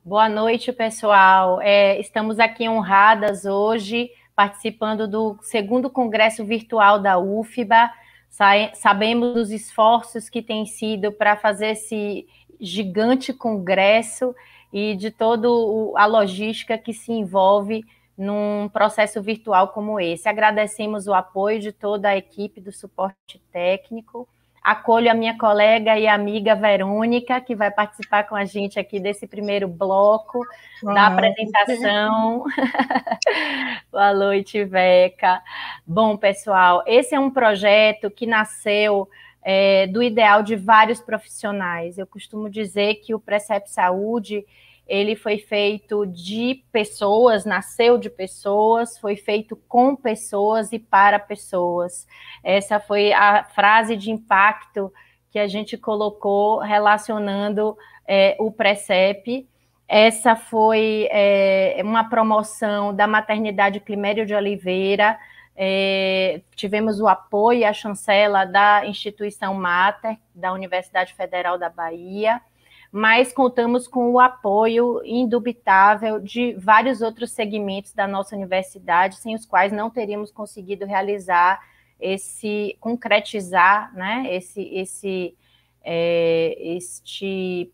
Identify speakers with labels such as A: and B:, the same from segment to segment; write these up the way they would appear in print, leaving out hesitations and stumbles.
A: Boa noite, pessoal. Estamos aqui honradas hoje, participando do segundo Congresso Virtual da UFBA. Sabemos dos esforços que têm sido para fazer esse gigante congresso e de toda a logística que se envolve num processo virtual como esse. Agradecemos o apoio de toda a equipe do suporte técnico. Acolho a minha colega e amiga Verônica, que vai participar com a gente aqui desse primeiro bloco da apresentação. Boa noite, Veca. Bom, pessoal, esse é um projeto que nasceu do ideal de vários profissionais. Eu costumo dizer que o Precep Saúde ele foi feito de pessoas, nasceu de pessoas, foi feito com pessoas e para pessoas. Essa foi a frase de impacto que a gente colocou relacionando o Precep. Essa foi uma promoção da Maternidade Climério de Oliveira. Tivemos o apoio e a chancela da instituição Mater, da Universidade Federal da Bahia, mas contamos com o apoio indubitável de vários outros segmentos da nossa universidade, sem os quais não teríamos conseguido concretizar, né, este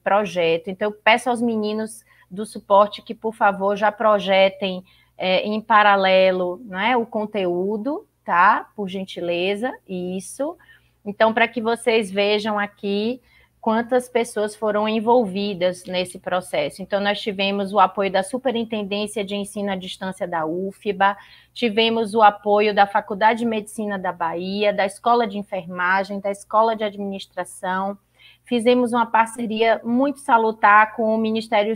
A: projeto. Então, eu peço aos meninos do suporte que, por favor, já projetem em paralelo, né, o conteúdo, tá? Por gentileza, isso. Então, para que vocês vejam aqui quantas pessoas foram envolvidas nesse processo. Então, nós tivemos o apoio da Superintendência de Ensino à Distância da UFBA, tivemos o apoio da Faculdade de Medicina da Bahia, da Escola de Enfermagem, da Escola de Administração, fizemos uma parceria muito salutar com o Ministério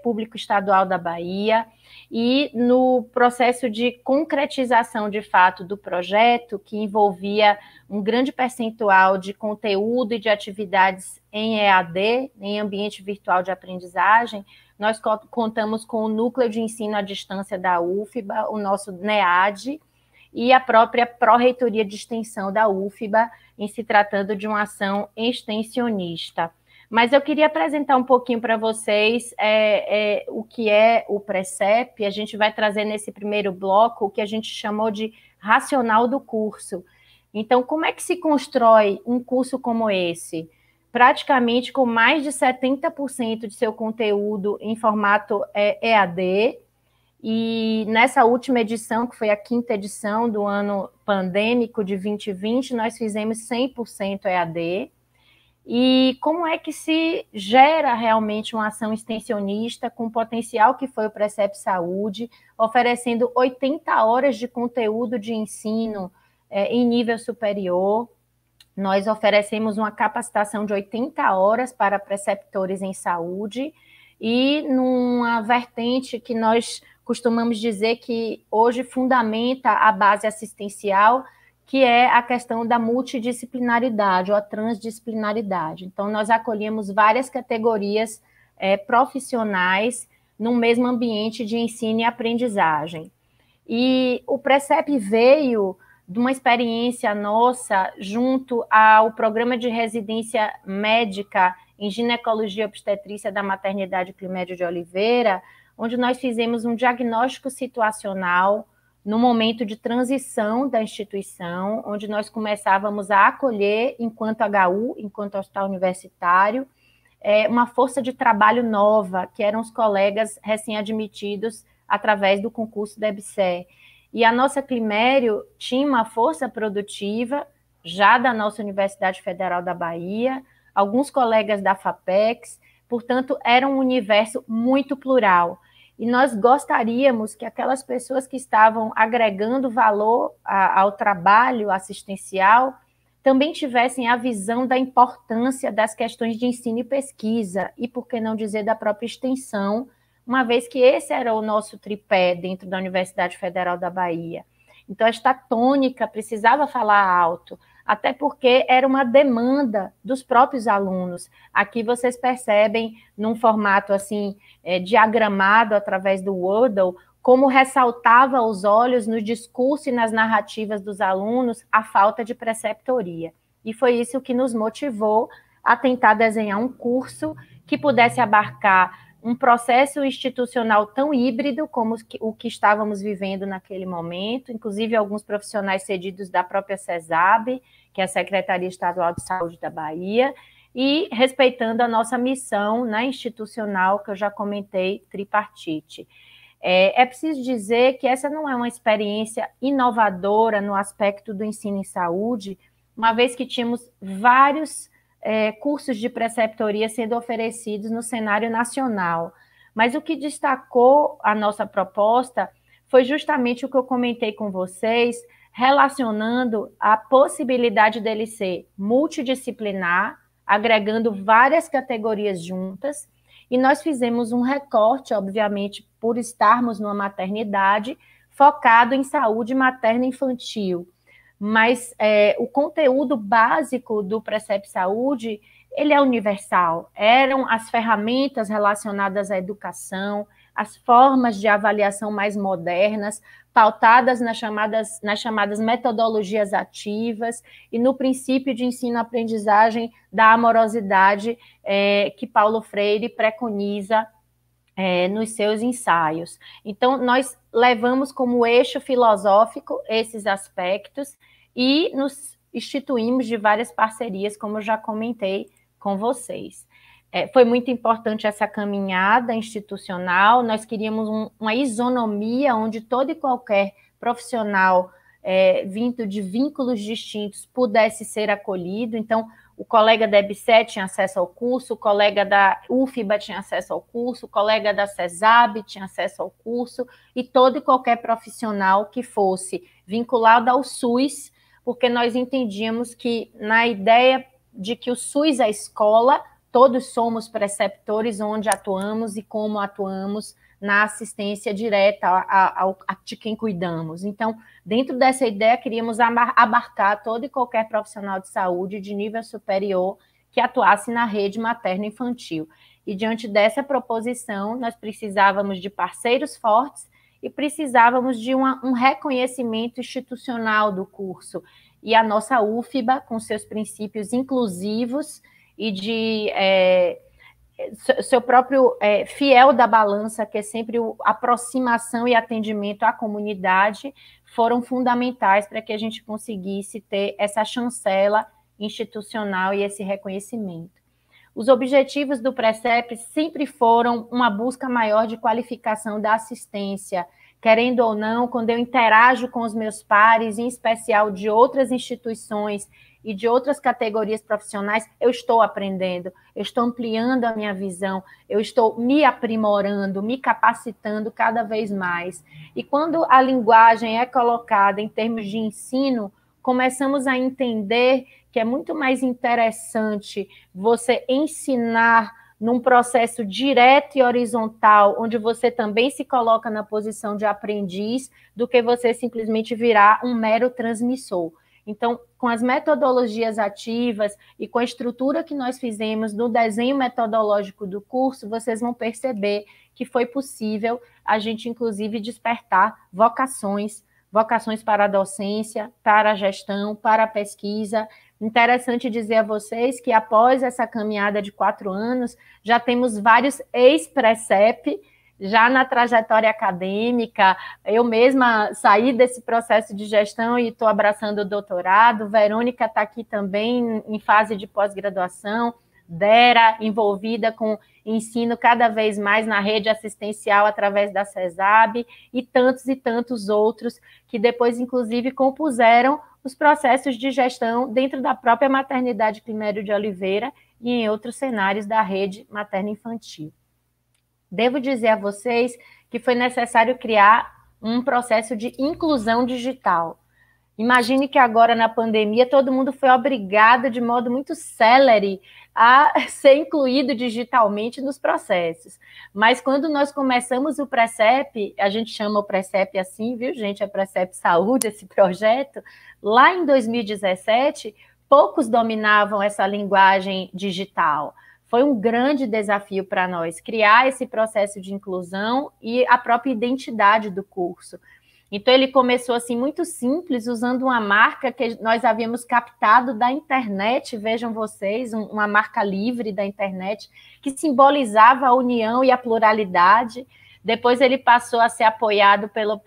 A: Público Estadual da Bahia, e no processo de concretização, de fato, do projeto, que envolvia um grande percentual de conteúdo e de atividades em EAD, em ambiente virtual de aprendizagem, nós contamos com o Núcleo de Ensino à Distância da UFBA, o nosso NEAD, e a própria Pró-Reitoria de Extensão da UFBA, em se tratando de uma ação extensionista. Mas eu queria apresentar um pouquinho para vocês o que é o Precep. A gente vai trazer nesse primeiro bloco o que a gente chamou de racional do curso. Então, como é que se constrói um curso como esse? Praticamente com mais de 70% de seu conteúdo em formato EAD, e nessa última edição, que foi a quinta edição do ano pandêmico de 2020, nós fizemos 100% EAD. E como é que se gera realmente uma ação extensionista com o potencial que foi o Precep Saúde, oferecendo 80 horas de conteúdo de ensino em nível superior. Nós oferecemos uma capacitação de 80 horas para preceptores em saúde e numa vertente que nós costumamos dizer que hoje fundamenta a base assistencial, que é a questão da multidisciplinaridade ou a transdisciplinaridade. Então, nós acolhemos várias categorias profissionais no mesmo ambiente de ensino e aprendizagem. E o Precep veio de uma experiência nossa junto ao programa de residência médica em ginecologia e obstetrícia da Maternidade Climério de Oliveira, onde nós fizemos um diagnóstico situacional no momento de transição da instituição, onde nós começávamos a acolher, enquanto HU, enquanto hospital universitário, uma força de trabalho nova, que eram os colegas recém-admitidos através do concurso da EBSER. E a nossa Climério tinha uma força produtiva, já da nossa Universidade Federal da Bahia, alguns colegas da FAPEX, portanto, era um universo muito plural. E nós gostaríamos que aquelas pessoas que estavam agregando valor ao trabalho assistencial também tivessem a visão da importância das questões de ensino e pesquisa, e por que não dizer da própria extensão, uma vez que esse era o nosso tripé dentro da Universidade Federal da Bahia. Então, esta tônica precisava falar alto, até porque era uma demanda dos próprios alunos. Aqui vocês percebem, num formato assim, diagramado através do Wordle, como ressaltava aos olhos no discurso e nas narrativas dos alunos a falta de preceptoria. E foi isso que nos motivou a tentar desenhar um curso que pudesse abarcar um processo institucional tão híbrido como o que estávamos vivendo naquele momento, inclusive alguns profissionais cedidos da própria CESAB, que é a Secretaria Estadual de Saúde da Bahia, e respeitando a nossa missão, né, institucional, que eu já comentei, tripartite. É preciso dizer que essa não é uma experiência inovadora no aspecto do ensino em saúde, uma vez que tínhamos vários cursos de preceptoria sendo oferecidos no cenário nacional. Mas o que destacou a nossa proposta foi justamente o que eu comentei com vocês, relacionando a possibilidade dele ser multidisciplinar, agregando várias categorias juntas, e nós fizemos um recorte, obviamente, por estarmos numa maternidade, focado em saúde materna e infantil. Mas o conteúdo básico do Precept Saúde, ele é universal. Eram as ferramentas relacionadas à educação, as formas de avaliação mais modernas, pautadas nas chamadas metodologias ativas e no princípio de ensino-aprendizagem da amorosidade que Paulo Freire preconiza nos seus ensaios. Então, nós levamos como eixo filosófico esses aspectos e nos instituímos de várias parcerias, como eu já comentei com vocês. Foi muito importante essa caminhada institucional, nós queríamos uma isonomia onde todo e qualquer profissional vindo de vínculos distintos pudesse ser acolhido. Então, o colega da EBSER tinha acesso ao curso, o colega da UFBA tinha acesso ao curso, o colega da CESAB tinha acesso ao curso, e todo e qualquer profissional que fosse vinculado ao SUS, porque nós entendíamos que, na ideia de que o SUS é a escola, todos somos preceptores onde atuamos e como atuamos na assistência direta de quem cuidamos. Então, dentro dessa ideia, queríamos abarcar todo e qualquer profissional de saúde de nível superior que atuasse na rede materno-infantil. E diante dessa proposição, nós precisávamos de parceiros fortes e precisávamos de um reconhecimento institucional do curso. E a nossa UFBA, com seus princípios inclusivos e de seu próprio fiel da balança, que é sempre aproximação e atendimento à comunidade, foram fundamentais para que a gente conseguisse ter essa chancela institucional e esse reconhecimento. Os objetivos do Precept sempre foram uma busca maior de qualificação da assistência. Querendo ou não, quando eu interajo com os meus pares, em especial de outras instituições e de outras categorias profissionais, eu estou aprendendo, eu estou ampliando a minha visão, eu estou me aprimorando, me capacitando cada vez mais. E quando a linguagem é colocada em termos de ensino, começamos a entender que é muito mais interessante você ensinar num processo direto e horizontal, onde você também se coloca na posição de aprendiz, do que você simplesmente virar um mero transmissor. Então, com as metodologias ativas e com a estrutura que nós fizemos no desenho metodológico do curso, vocês vão perceber que foi possível a gente, inclusive, despertar vocações para a docência, para a gestão, para a pesquisa. Interessante dizer a vocês que após essa caminhada de 4 anos, já temos vários ex-Precep, já na trajetória acadêmica. Eu mesma saí desse processo de gestão e estou abraçando o doutorado. Verônica está aqui também em fase de pós-graduação. Dera, envolvida com ensino cada vez mais na rede assistencial através da CESAB, e tantos outros que depois, inclusive, compuseram os processos de gestão dentro da própria maternidade Climério de Oliveira e em outros cenários da rede materno-infantil. Devo dizer a vocês que foi necessário criar um processo de inclusão digital. Imagine que agora, na pandemia, todo mundo foi obrigado, de modo muito célere, a ser incluído digitalmente nos processos. Mas quando nós começamos o Precept, a gente chama o Precept assim, viu, gente? É Precept Saúde, esse projeto. Lá em 2017, poucos dominavam essa linguagem digital. Foi um grande desafio para nós criar esse processo de inclusão e a própria identidade do curso. Então, ele começou assim muito simples, usando uma marca que nós havíamos captado da internet, vejam vocês, uma marca livre da internet, que simbolizava a união e a pluralidade. Depois ele passou a ser apoiado pelo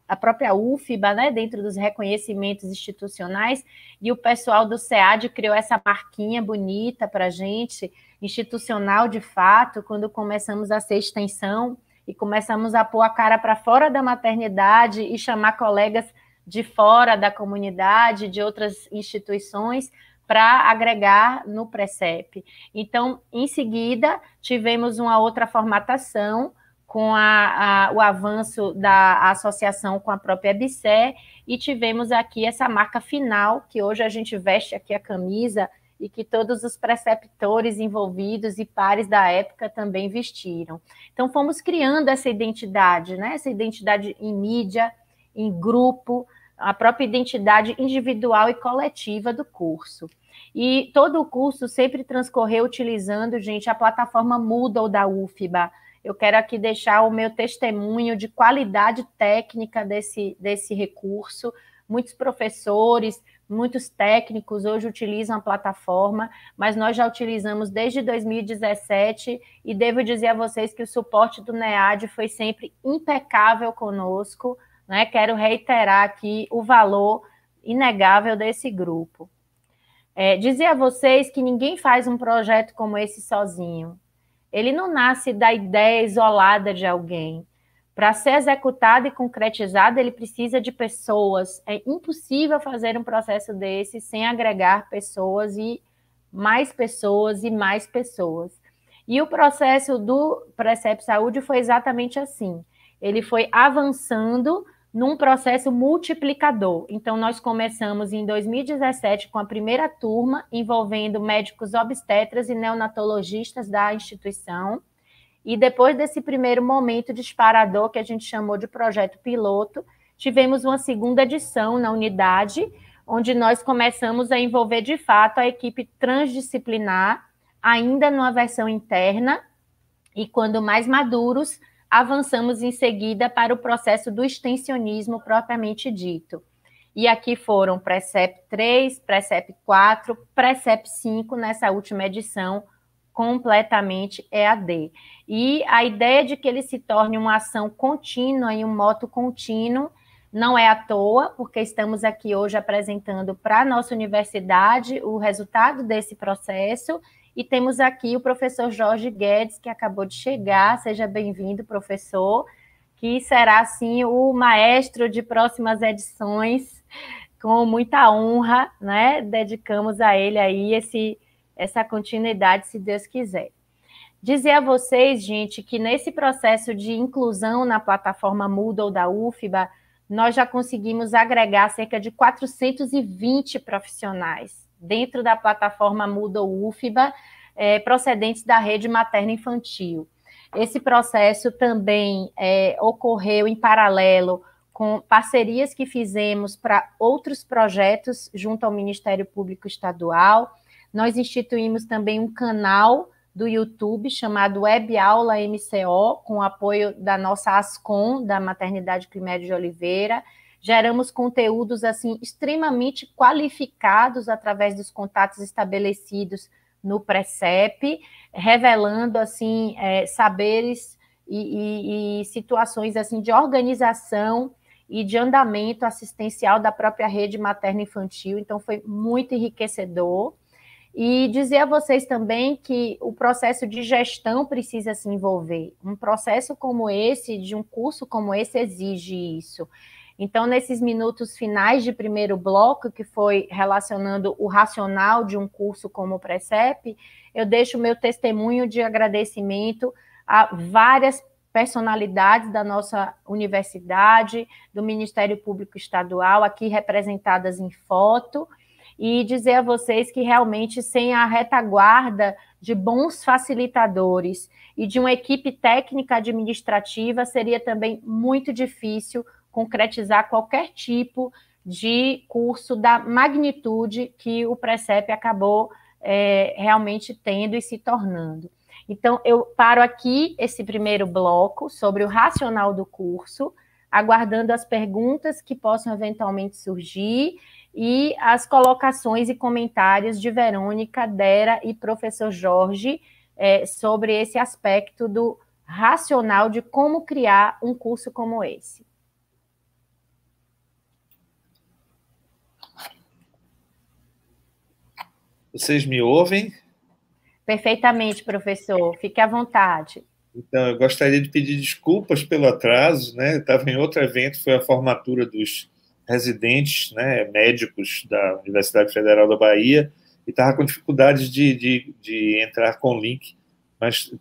A: a própria UFBA, né, dentro dos reconhecimentos institucionais, e o pessoal do SEAD criou essa marquinha bonita para a gente, institucional de fato, quando começamos a ser extensão, e começamos a pôr a cara para fora da maternidade e chamar colegas de fora da comunidade, de outras instituições, para agregar no Precep. Então, em seguida, tivemos uma outra formatação com o avanço da associação com a própria EBSER, e tivemos aqui essa marca final, que hoje a gente veste aqui a camisa, e que todos os preceptores envolvidos e pares da época também vestiram. Então, fomos criando essa identidade, né? Essa identidade em mídia, em grupo, a própria identidade individual e coletiva do curso. E todo o curso sempre transcorreu utilizando, gente, a plataforma Moodle da UFBA. Eu quero aqui deixar o meu testemunho de qualidade técnica desse recurso. Muitos professores, muitos técnicos hoje utilizam a plataforma, mas nós já utilizamos desde 2017 e devo dizer a vocês que o suporte do NEAD foi sempre impecável conosco, né? Quero reiterar aqui o valor inegável desse grupo. Dizer a vocês que ninguém faz um projeto como esse sozinho. Ele não nasce da ideia isolada de alguém. Para ser executado e concretizado, ele precisa de pessoas. É impossível fazer um processo desse sem agregar pessoas e mais pessoas e mais pessoas. E o processo do Precep Saúde foi exatamente assim. Ele foi avançando num processo multiplicador. Então, nós começamos em 2017 com a primeira turma, envolvendo médicos obstetras e neonatologistas da instituição. E depois desse primeiro momento disparador, que a gente chamou de projeto piloto, tivemos uma segunda edição na unidade, onde nós começamos a envolver de fato a equipe transdisciplinar, ainda numa versão interna, e quando mais maduros, avançamos em seguida para o processo do extensionismo propriamente dito. E aqui foram Precep 3, Precep 4, Precep 5 nessa última edição, completamente EAD. E a ideia de que ele se torne uma ação contínua e um moto contínuo não é à toa, porque estamos aqui hoje apresentando para a nossa universidade o resultado desse processo, e temos aqui o professor Jorge Guedes, que acabou de chegar. Seja bem-vindo, professor, que será, assim, o maestro de próximas edições, com muita honra, né? Dedicamos a ele aí essa continuidade, se Deus quiser. Dizer a vocês, gente, que nesse processo de inclusão na plataforma Moodle da UFBA, nós já conseguimos agregar cerca de 420 profissionais dentro da plataforma Moodle UFBA, procedentes da rede materno-infantil. Esse processo também ocorreu em paralelo com parcerias que fizemos para outros projetos junto ao Ministério Público Estadual. Nós instituímos também um canal do YouTube chamado Web Aula MCO, com o apoio da nossa ASCOM, da Maternidade Climério de Oliveira. Geramos conteúdos assim extremamente qualificados através dos contatos estabelecidos no Precep, revelando assim saberes e situações assim de organização e de andamento assistencial da própria rede materno-infantil. Então foi muito enriquecedor. E dizer a vocês também que o processo de gestão precisa se envolver. Um processo como esse, de um curso como esse, exige isso. Então, nesses minutos finais de primeiro bloco, que foi relacionando o racional de um curso como o Precep, eu deixo o meu testemunho de agradecimento a várias personalidades da nossa universidade, do Ministério Público Estadual, aqui representadas em foto, e dizer a vocês que realmente sem a retaguarda de bons facilitadores e de uma equipe técnica administrativa, seria também muito difícil concretizar qualquer tipo de curso da magnitude que o Precep acabou realmente tendo e se tornando. Então, eu paro aqui esse primeiro bloco sobre o racional do curso, aguardando as perguntas que possam eventualmente surgir e as colocações e comentários de Verônica, Dera e professor Jorge sobre esse aspecto do racional de como criar um curso como esse.
B: Vocês me ouvem?
A: Perfeitamente, professor. Fique à vontade.
B: Então, eu gostaria de pedir desculpas pelo atraso, né? Eu estava em outro evento, foi a formatura dos residentes, né, médicos da Universidade Federal da Bahia, e estava com dificuldades de entrar com o link, mas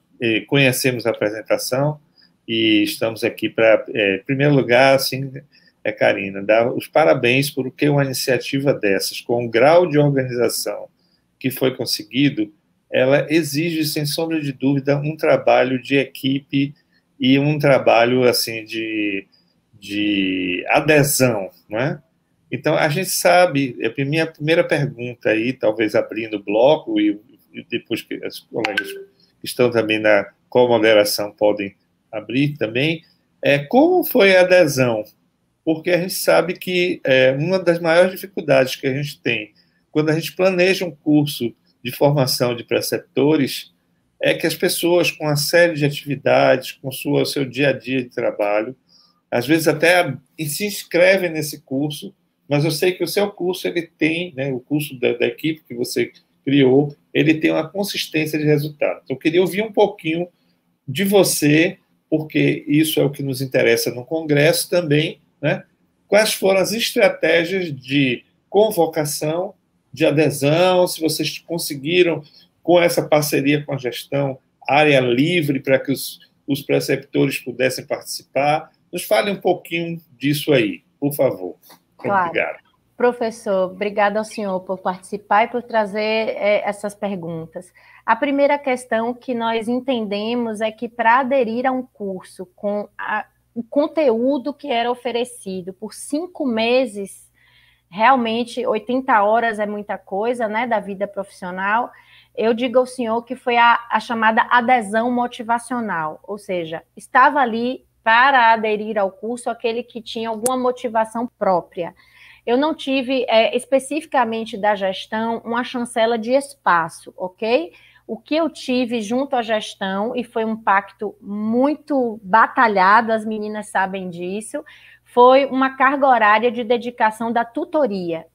B: conhecemos a apresentação e estamos aqui para, em primeiro lugar, assim, Karina, dar os parabéns por que uma iniciativa dessas, com o grau de organização que foi conseguido, ela exige, sem sombra de dúvida, um trabalho de equipe e um trabalho assim de adesão, não é? Então, a gente sabe, a minha primeira pergunta aí, talvez abrindo o bloco, e depois que os colegas que estão também na co-moderação podem abrir também, como foi a adesão? Porque a gente sabe que uma das maiores dificuldades que a gente tem quando a gente planeja um curso de formação de preceptores é que as pessoas, com uma série de atividades, com o seu dia a dia de trabalho, às vezes até se inscrevem nesse curso, mas eu sei que o seu curso, ele tem, né, o curso da equipe que você criou, ele tem uma consistência de resultado. Então, eu queria ouvir um pouquinho de você, porque isso é o que nos interessa no Congresso também, né? Quais foram as estratégias de convocação, de adesão, se vocês conseguiram, com essa parceria com a gestão, área livre para que os preceptores pudessem participar. Nos fale um pouquinho disso aí, por favor.
A: Claro.
B: Obrigado.
A: Professor, obrigada ao senhor por participar e por trazer essas perguntas. A primeira questão que nós entendemos é que para aderir a um curso com o conteúdo que era oferecido por 5 meses, realmente 80 horas é muita coisa, né, da vida profissional, eu digo ao senhor que foi a chamada adesão motivacional, ou seja, estava ali para aderir ao curso aquele que tinha alguma motivação própria. Eu não tive especificamente da gestão uma chancela de espaço, ok? O que eu tive junto à gestão, e foi um pacto muito batalhado, as meninas sabem disso, foi uma carga horária de dedicação da tutoria.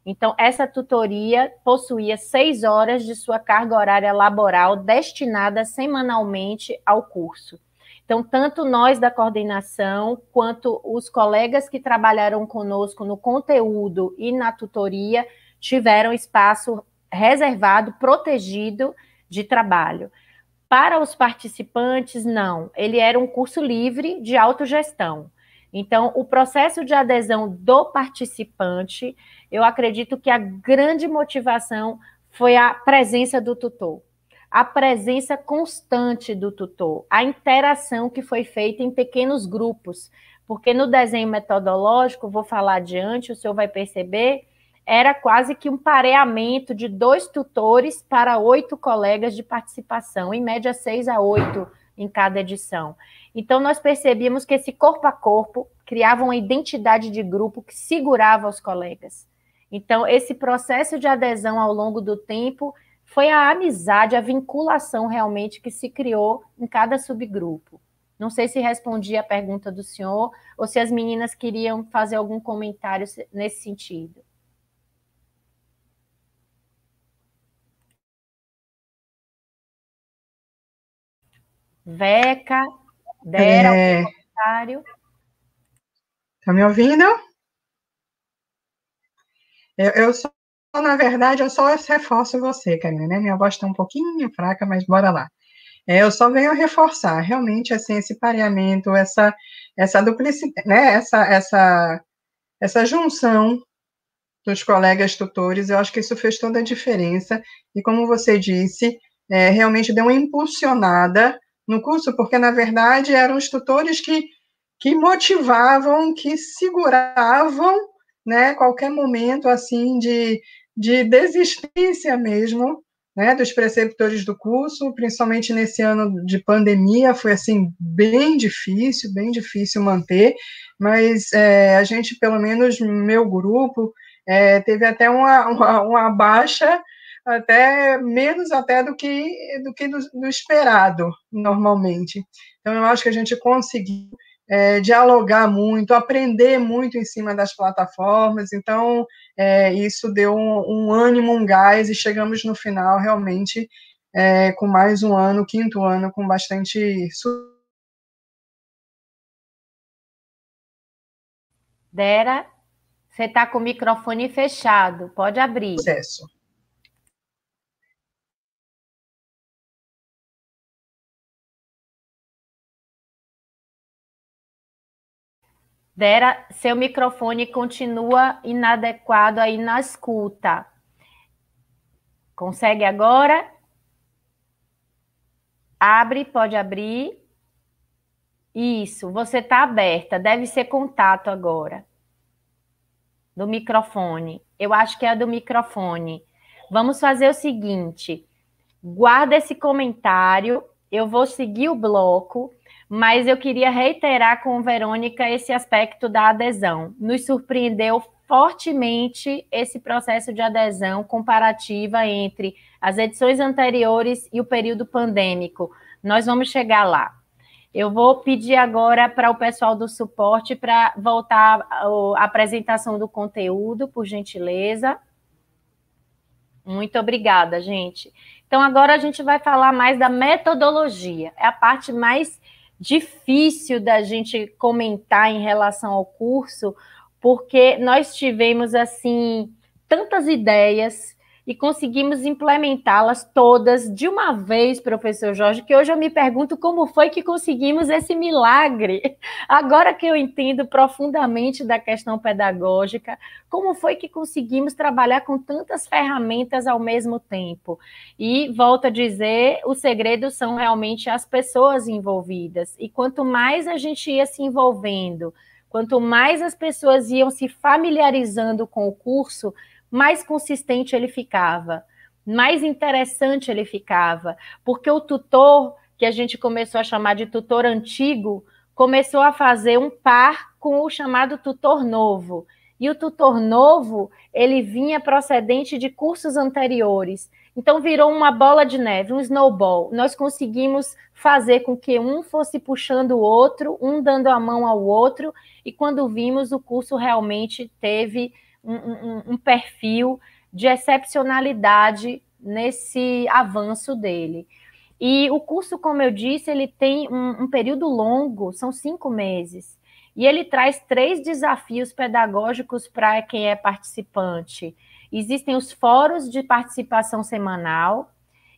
A: Então, essa tutoria possuía 6 horas de sua carga horária laboral destinada semanalmente ao curso. Então, tanto nós da coordenação, quanto os colegas que trabalharam conosco no conteúdo e na tutoria, tiveram espaço reservado, protegido de trabalho. Para os participantes, não. Ele era um curso livre de autogestão. Então, o processo de adesão do participante, eu acredito que a grande motivação foi a presença do tutor. A presença constante do tutor, a interação que foi feita em pequenos grupos, porque no desenho metodológico, vou falar adiante, o senhor vai perceber, era quase que um pareamento de 2 tutores para 8 colegas de participação, em média 6 a 8 em cada edição. Então, nós percebíamos que esse corpo a corpo criava uma identidade de grupo que segurava os colegas. Então, esse processo de adesão ao longo do tempo foi a amizade, a vinculação realmente que se criou em cada subgrupo. Não sei se respondi a pergunta do senhor ou se as meninas queriam fazer algum comentário nesse sentido. Veca, Dera, algum comentário?
C: Tá me ouvindo? Eu só, na verdade, eu só reforço você, Karina, né? Minha voz está um pouquinho fraca, mas bora lá. Eu só venho reforçar, realmente, assim, esse pareamento, essa duplicidade, né? Essa junção dos colegas tutores, eu acho que isso fez toda a diferença, e como você disse, realmente deu uma impulsionada no curso, porque, na verdade, eram os tutores que motivavam, que seguravam, né, qualquer momento, assim, de desistência mesmo, né, dos preceptores do curso, principalmente nesse ano de pandemia, foi assim bem difícil manter, mas a gente, pelo menos meu grupo, teve até uma baixa, até menos até do esperado, normalmente. Então, eu acho que a gente conseguiu dialogar muito, aprender muito em cima das plataformas, então isso deu um ânimo, um gás, e chegamos no final realmente com mais um ano, quinto ano, com bastante
A: Dera, você está com o microfone fechado, pode abrir.
C: sucesso.
A: Dera, seu microfone continua inadequado aí na escuta. Consegue agora? Abre, pode abrir. Isso, você está aberta, deve ser contato agora. Do microfone. Eu acho que é do microfone. Vamos fazer o seguinte, guarda esse comentário, eu vou seguir o bloco, mas eu queria reiterar com Verônica esse aspecto da adesão. Nos surpreendeu fortemente esse processo de adesão comparativa entre as edições anteriores e o período pandêmico. Nós vamos chegar lá. Eu vou pedir agora para o pessoal do suporte para voltar à apresentação do conteúdo, por gentileza. Muito obrigada, gente. Então, agora a gente vai falar mais da metodologia. É a parte mais difícil da gente comentar em relação ao curso, porque nós tivemos, assim, tantas ideias e conseguimos implementá-las todas de uma vez, professor Jorge, que hoje eu me pergunto como foi que conseguimos esse milagre. Agora que eu entendo profundamente da questão pedagógica, como foi que conseguimos trabalhar com tantas ferramentas ao mesmo tempo? E, volto a dizer, o segredo são realmente as pessoas envolvidas. E quanto mais a gente ia se envolvendo, quanto mais as pessoas iam se familiarizando com o curso, mais consistente ele ficava, mais interessante ele ficava, porque o tutor, que a gente começou a chamar de tutor antigo, começou a fazer um par com o chamado tutor novo. E o tutor novo, ele vinha procedente de cursos anteriores. Então, virou uma bola de neve, um snowball. Nós conseguimos fazer com que um fosse puxando o outro, um dando a mão ao outro, e quando vimos, o curso realmente teve um perfil de excepcionalidade nesse avanço dele. E o curso, como eu disse, ele tem um período longo, são 5 meses, e ele traz 3 desafios pedagógicos para quem é participante. Existem os fóruns de participação semanal,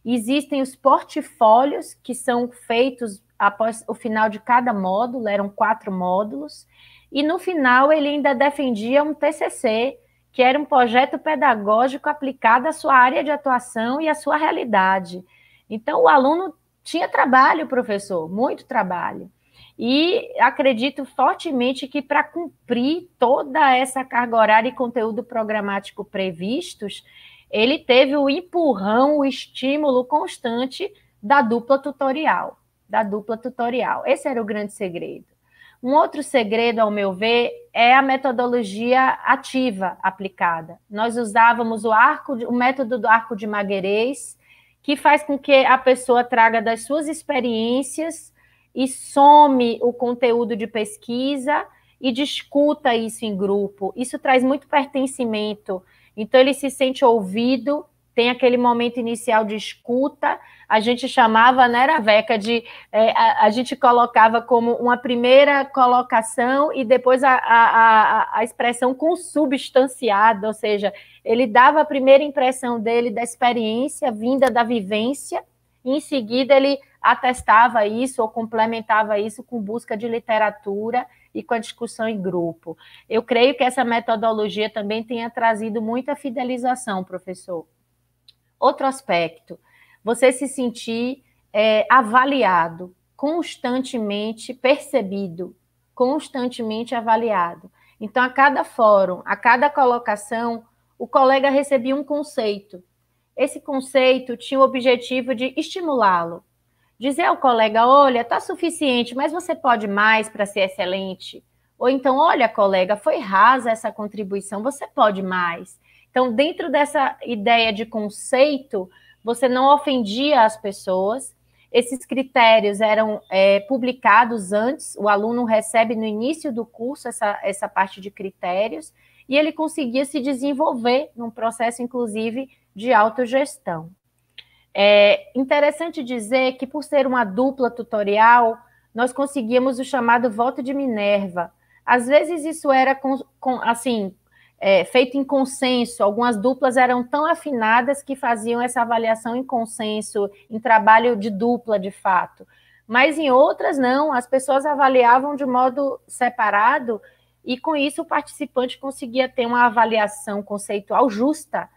A: existem os portfólios, que são feitos após o final de cada módulo, eram 4 módulos, e no final ele ainda defendia um TCC, que era um projeto pedagógico aplicado à sua área de atuação e à sua realidade. Então, o aluno tinha trabalho, professor, muito trabalho. E acredito fortemente que para cumprir toda essa carga horária e conteúdo programático previstos, ele teve o empurrão, o estímulo constante da dupla tutorial. Esse era o grande segredo. Um outro segredo, ao meu ver, é a metodologia ativa aplicada. Nós usávamos o método do arco de Magalhães, que faz com que a pessoa traga das suas experiências e some o conteúdo de pesquisa e discuta isso em grupo. Isso traz muito pertencimento. Então, ele se sente ouvido, tem aquele momento inicial de escuta, a gente chamava, né, era Veca, a gente colocava como uma primeira colocação e depois a expressão consubstanciada, ou seja, ele dava a primeira impressão dele da experiência vinda da vivência, e em seguida ele atestava isso ou complementava isso com busca de literatura e com a discussão em grupo. Eu creio que essa metodologia também tenha trazido muita fidelização, professor. Outro aspecto, você se sentir avaliado, constantemente percebido, constantemente avaliado. Então, a cada fórum, a cada colocação, o colega recebia um conceito. esse conceito tinha o objetivo de estimulá-lo. Dizer ao colega, olha, está suficiente, mas você pode mais para ser excelente. Ou então, olha, colega, foi rasa essa contribuição, você pode mais. Então, dentro dessa ideia de conceito, você não ofendia as pessoas. Esses critérios eram publicados antes, o aluno recebe no início do curso essa parte de critérios, e ele conseguia se desenvolver num processo, inclusive, de autogestão. É interessante dizer que, por ser uma dupla tutorial, nós conseguíamos o chamado voto de Minerva. Às vezes isso era feito em consenso, algumas duplas eram tão afinadas que faziam essa avaliação em consenso, em trabalho de dupla, de fato. Mas em outras, não, as pessoas avaliavam de modo separado e, com isso, o participante conseguia ter uma avaliação conceitual justa,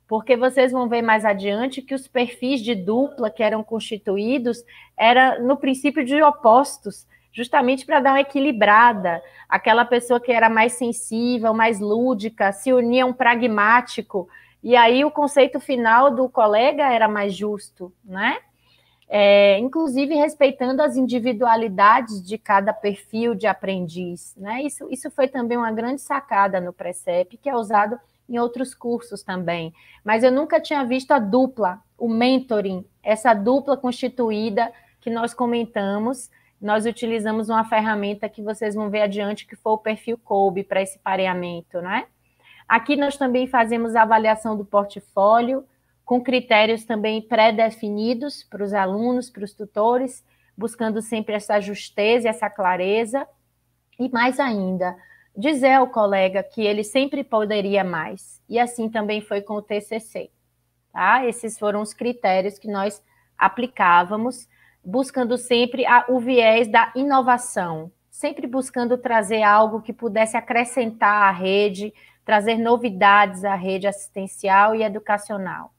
A: porque vocês vão ver mais adiante que os perfis de dupla que eram constituídos eram, no princípio, de opostos, justamente para dar uma equilibrada. Aquela pessoa que era mais sensível, mais lúdica, se unia a um pragmático, e aí o conceito final do colega era mais justo, né? Inclusive respeitando as individualidades de cada perfil de aprendiz, né? Isso foi também uma grande sacada no Precep, que é usado em outros cursos também. Mas eu nunca tinha visto a dupla, o mentoring, essa dupla constituída que nós comentamos. Nós utilizamos uma ferramenta que vocês vão ver adiante, que foi o perfil Kolbe para esse pareamento, né? Aqui nós também fazemos a avaliação do portfólio, com critérios também pré-definidos para os alunos, para os tutores, buscando sempre essa justeza, essa clareza, e mais ainda, dizer ao colega que ele sempre poderia mais. E assim também foi com o TCC. Tá? Esses foram os critérios que nós aplicávamos, buscando sempre o viés da inovação, sempre buscando trazer algo que pudesse acrescentar à rede, trazer novidades à rede assistencial e educacional.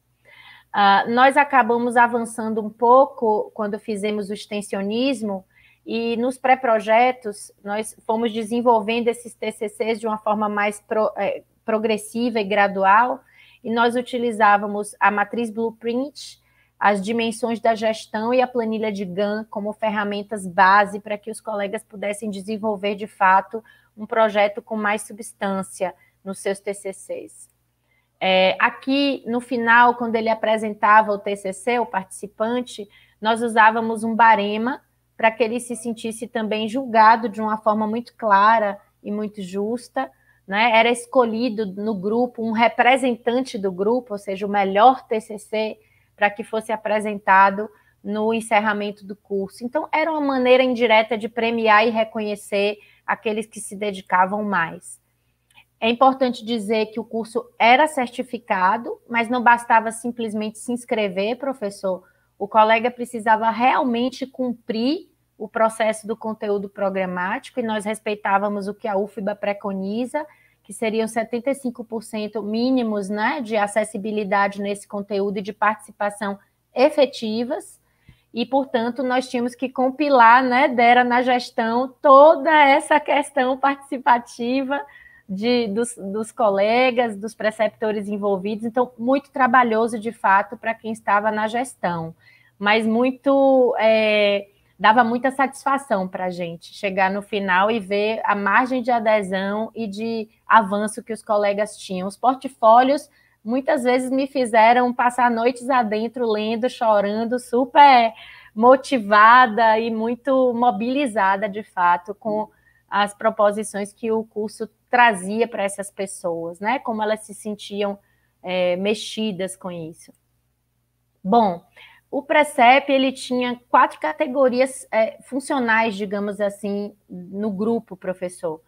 A: Nós acabamos avançando um pouco quando fizemos o extensionismo, e nos pré-projetos nós fomos desenvolvendo esses TCCs de uma forma mais progressiva e gradual, e nós utilizávamos a matriz Blueprint, as dimensões da gestão e a planilha de Gantt como ferramentas base para que os colegas pudessem desenvolver, de fato, um projeto com mais substância nos seus TCCs. Aqui, no final, quando ele apresentava o TCC, o participante, nós usávamos um barema para que ele se sentisse também julgado de uma forma muito clara e muito justa, né? Era escolhido no grupo um representante do grupo, ou seja, o melhor TCC, para que fosse apresentado no encerramento do curso. Então, era uma maneira indireta de premiar e reconhecer aqueles que se dedicavam mais. É importante dizer que o curso era certificado, mas não bastava simplesmente se inscrever, professor. O colega precisava realmente cumprir o processo do conteúdo programático, e nós respeitávamos o que a UFBA preconiza, que seriam 75% mínimos, né, de acessibilidade nesse conteúdo e de participação efetivas, e, portanto, nós tínhamos que compilar, né, dera na gestão, toda essa questão participativa dos colegas, dos preceptores envolvidos. Então, muito trabalhoso, de fato, para quem estava na gestão, mas dava muita satisfação para a gente chegar no final e ver a margem de adesão e de avanço que os colegas tinham. Os portfólios, muitas vezes, me fizeram passar noites adentro, lendo, chorando, super motivada e muito mobilizada, de fato, com as proposições que o curso trazia para essas pessoas, né? Como elas se sentiam mexidas com isso. Bom, o Precep, ele tinha 4 categorias funcionais, digamos assim, no grupo, professor.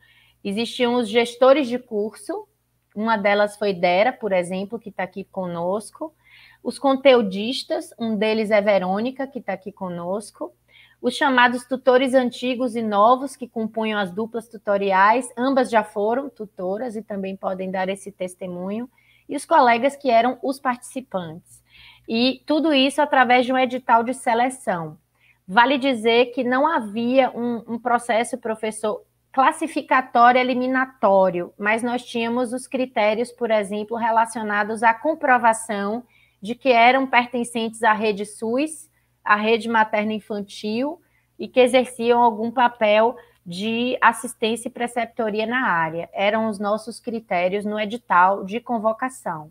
A: Existiam os gestores de curso, uma delas foi Dera, por exemplo, que está aqui conosco. Os conteudistas, um deles é Verônica, que está aqui conosco. Os chamados tutores antigos e novos, que compunham as duplas tutoriais, ambas já foram tutoras e também podem dar esse testemunho, e os colegas que eram os participantes. E tudo isso através de um edital de seleção. Vale dizer que não havia um processo, professor, classificatório eliminatório, mas nós tínhamos os critérios, por exemplo, relacionados à comprovação de que eram pertencentes à rede SUS, à rede materno-infantil, e que exerciam algum papel de assistência e preceptoria na área. Eram os nossos critérios no edital de convocação.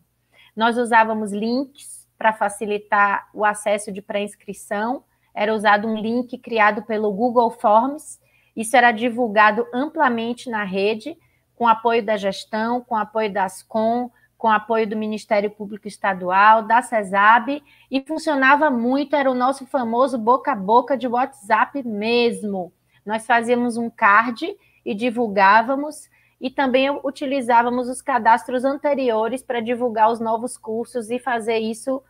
A: Nós usávamos links para facilitar o acesso de pré-inscrição. Era usado um link criado pelo Google Forms. Isso era divulgado amplamente na rede, com apoio da gestão, com apoio da Ascom, com apoio do Ministério Público Estadual, da CESAB, e funcionava muito, era o nosso famoso boca a boca de WhatsApp mesmo. Nós fazíamos um card e divulgávamos, e também utilizávamos os cadastros anteriores para divulgar os novos cursos e fazer isso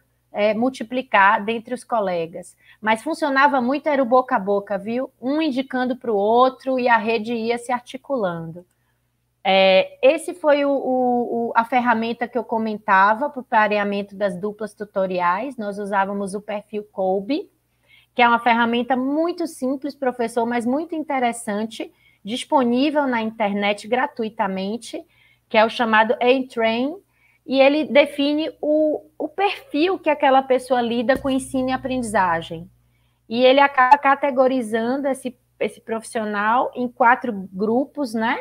A: multiplicar dentre os colegas. Mas funcionava muito, era o boca a boca, viu? Um indicando para o outro e a rede ia se articulando. Esse foi a ferramenta que eu comentava para o pareamento das duplas tutoriais. Nós usávamos o perfil Kolbe, que é uma ferramenta muito simples, professor, mas muito interessante, disponível na internet gratuitamente, que é o chamado A-Train, e ele define o perfil que aquela pessoa lida com ensino e aprendizagem. E ele acaba categorizando esse profissional em 4 grupos, né?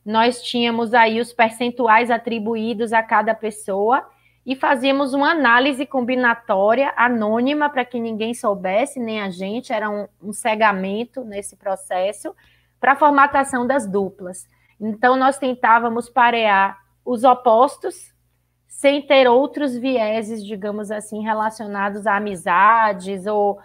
A: Nós tínhamos aí os percentuais atribuídos a cada pessoa e fazíamos uma análise combinatória, anônima, para que ninguém soubesse, nem a gente, era um cegamento nesse processo, para a formatação das duplas. Então, nós tentávamos parear os opostos, sem ter outros vieses, digamos assim, relacionados a amizades ou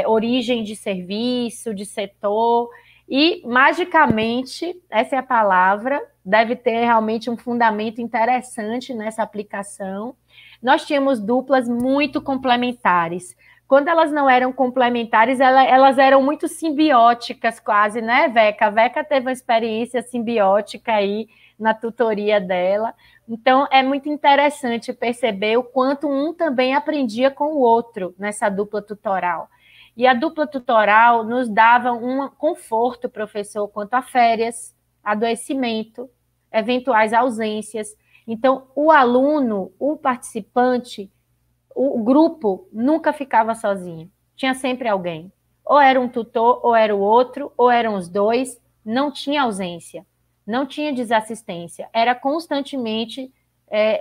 A: origem de serviço, de setor. E, magicamente, essa é a palavra, deve ter realmente um fundamento interessante nessa aplicação. Nós tínhamos duplas muito complementares. Quando elas não eram complementares, elas eram muito simbióticas quase, né, Veca? A Veca teve uma experiência simbiótica aí na tutoria dela. Então, é muito interessante perceber o quanto um também aprendia com o outro nessa dupla tutoral. E a dupla tutoral nos dava um conforto, professor, quanto a férias, adoecimento, eventuais ausências. Então, o aluno, o participante, o grupo nunca ficava sozinho. Tinha sempre alguém. Ou era um tutor, ou era o outro, ou eram os dois. Não tinha ausência, não tinha desassistência. Era constantemente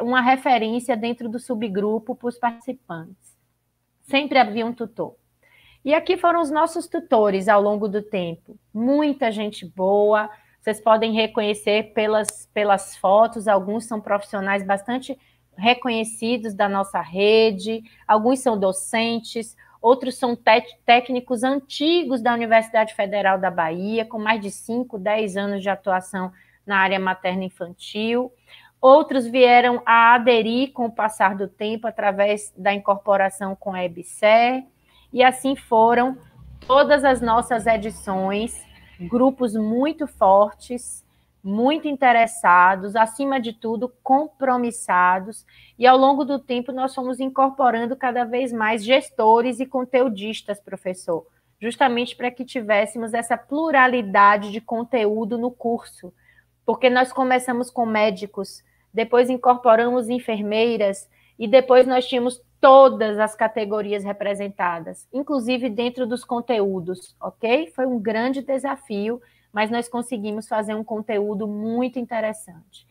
A: uma referência dentro do subgrupo para os participantes. Sempre havia um tutor. E aqui foram os nossos tutores ao longo do tempo. Muita gente boa, vocês podem reconhecer pelas fotos, alguns são profissionais bastante reconhecidos da nossa rede, alguns são docentes, outros são técnicos antigos da Universidade Federal da Bahia, com mais de 5, 10 anos de atuação na área materno-infantil. Outros vieram a aderir com o passar do tempo através da incorporação com a EBSER, e assim foram todas as nossas edições, grupos muito fortes, muito interessados, acima de tudo, compromissados, e ao longo do tempo nós fomos incorporando cada vez mais gestores e conteudistas, professor, justamente para que tivéssemos essa pluralidade de conteúdo no curso, porque nós começamos com médicos, depois incorporamos enfermeiras, e depois nós tínhamos todas as categorias representadas, inclusive dentro dos conteúdos, ok? Foi um grande desafio, mas nós conseguimos fazer um conteúdo muito interessante.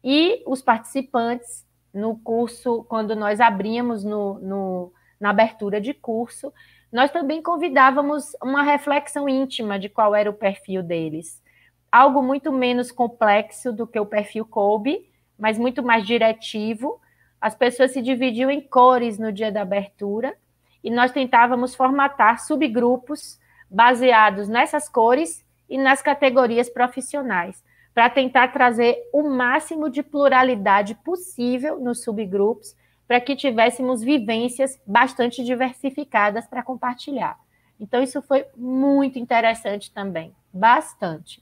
A: E os participantes, no curso, quando nós abríamos na abertura de curso, nós também convidávamos uma reflexão íntima de qual era o perfil deles. Algo muito menos complexo do que o perfil Kolbe, mas muito mais diretivo. As pessoas se dividiam em cores no dia da abertura e nós tentávamos formatar subgrupos baseados nessas cores e nas categorias profissionais, para tentar trazer o máximo de pluralidade possível nos subgrupos, para que tivéssemos vivências bastante diversificadas para compartilhar. Então, isso foi muito interessante também, bastante.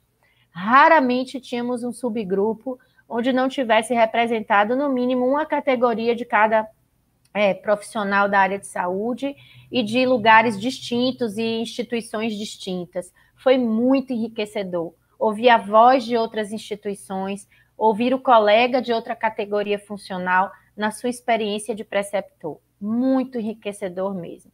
A: Raramente tínhamos um subgrupo onde não tivesse representado, no mínimo, uma categoria de cada profissional da área de saúde e de lugares distintos e instituições distintas. Foi muito enriquecedor. Ouvir a voz de outras instituições, ouvir o colega de outra categoria funcional na sua experiência de preceptor. muito enriquecedor mesmo.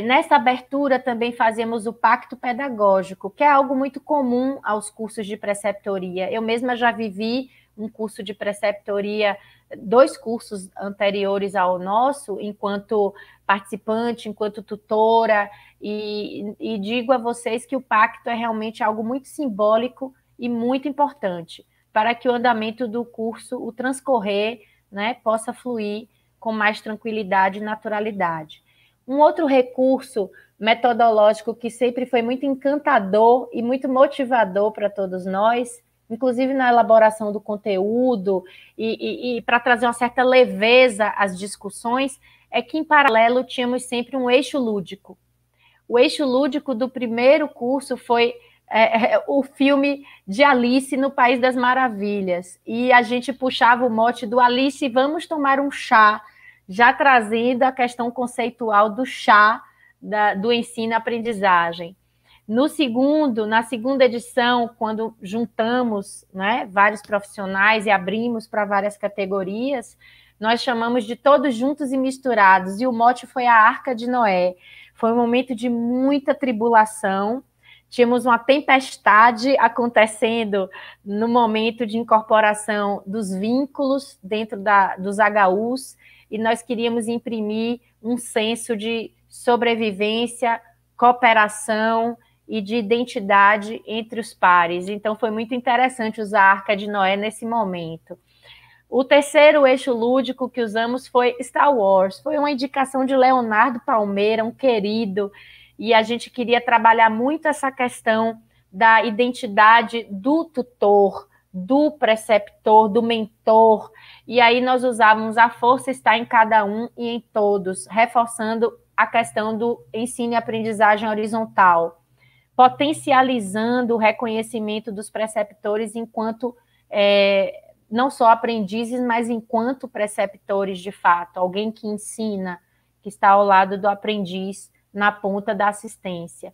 A: Nessa abertura também fazíamos o pacto pedagógico, que é algo muito comum aos cursos de preceptoria. Eu mesma já vivi um curso de preceptoria, 2 cursos anteriores ao nosso, enquanto participante, enquanto tutora, e digo a vocês que o pacto é realmente algo muito simbólico e muito importante para que o andamento do curso, o transcorrer, né, possa fluir com mais tranquilidade e naturalidade. Um outro recurso metodológico que sempre foi muito encantador e muito motivador para todos nós, inclusive na elaboração do conteúdo e para trazer uma certa leveza às discussões, é que, em paralelo, tínhamos sempre um eixo lúdico. O eixo lúdico do primeiro curso foi o filme de Alice no País das Maravilhas, e a gente puxava o mote do Alice, vamos tomar um chá, já trazendo a questão conceitual do chá, do ensino-aprendizagem. Na segunda edição, quando juntamos, né, vários profissionais e abrimos para várias categorias, nós chamamos de Todos Juntos e Misturados, e o mote foi a Arca de Noé. Foi um momento de muita tribulação, tínhamos uma tempestade acontecendo no momento de incorporação dos vínculos dentro dos HUs, e nós queríamos imprimir um senso de sobrevivência, cooperação e de identidade entre os pares. Então, foi muito interessante usar a Arca de Noé nesse momento. O terceiro eixo lúdico que usamos foi Star Wars. Foi uma indicação de Leonardo Palmeira, um querido, e a gente queria trabalhar muito essa questão da identidade do tutor, do preceptor, do mentor, e aí nós usávamos a força está em cada um e em todos, reforçando a questão do ensino e aprendizagem horizontal, potencializando o reconhecimento dos preceptores enquanto não só aprendizes, mas enquanto preceptores de fato, alguém que ensina, que está ao lado do aprendiz na ponta da assistência.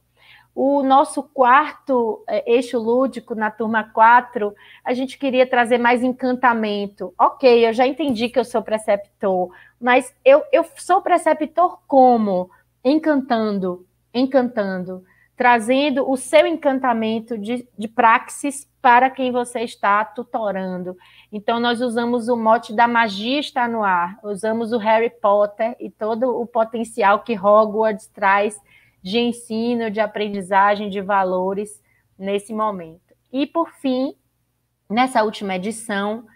A: O nosso quarto eixo lúdico, na turma 4, a gente queria trazer mais encantamento. Ok, eu já entendi que eu sou preceptor, mas eu sou preceptor como? Encantando, trazendo o seu encantamento de praxis para quem você está tutorando. Então, nós usamos o mote da magia está no ar, usamos o Harry Potter e todo o potencial que Hogwarts traz de ensino, de aprendizagem, de valores nesse momento. E, por fim, nessa última edição,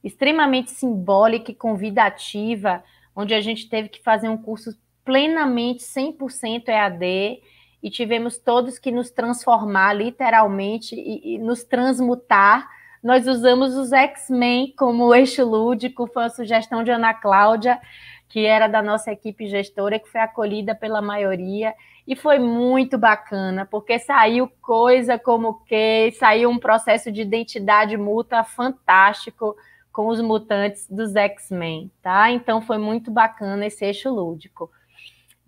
A: extremamente simbólica e convidativa, onde a gente teve que fazer um curso plenamente 100% EAD, e tivemos todos que nos transformar, literalmente, e nos transmutar. Nós usamos os X-Men como eixo lúdico, foi uma sugestão de Ana Cláudia, que era da nossa equipe gestora, que foi acolhida pela maioria, e foi muito bacana, porque saiu coisa como que saiu um processo de identidade mútua fantástico com os mutantes dos X-Men, tá? Então foi muito bacana esse eixo lúdico.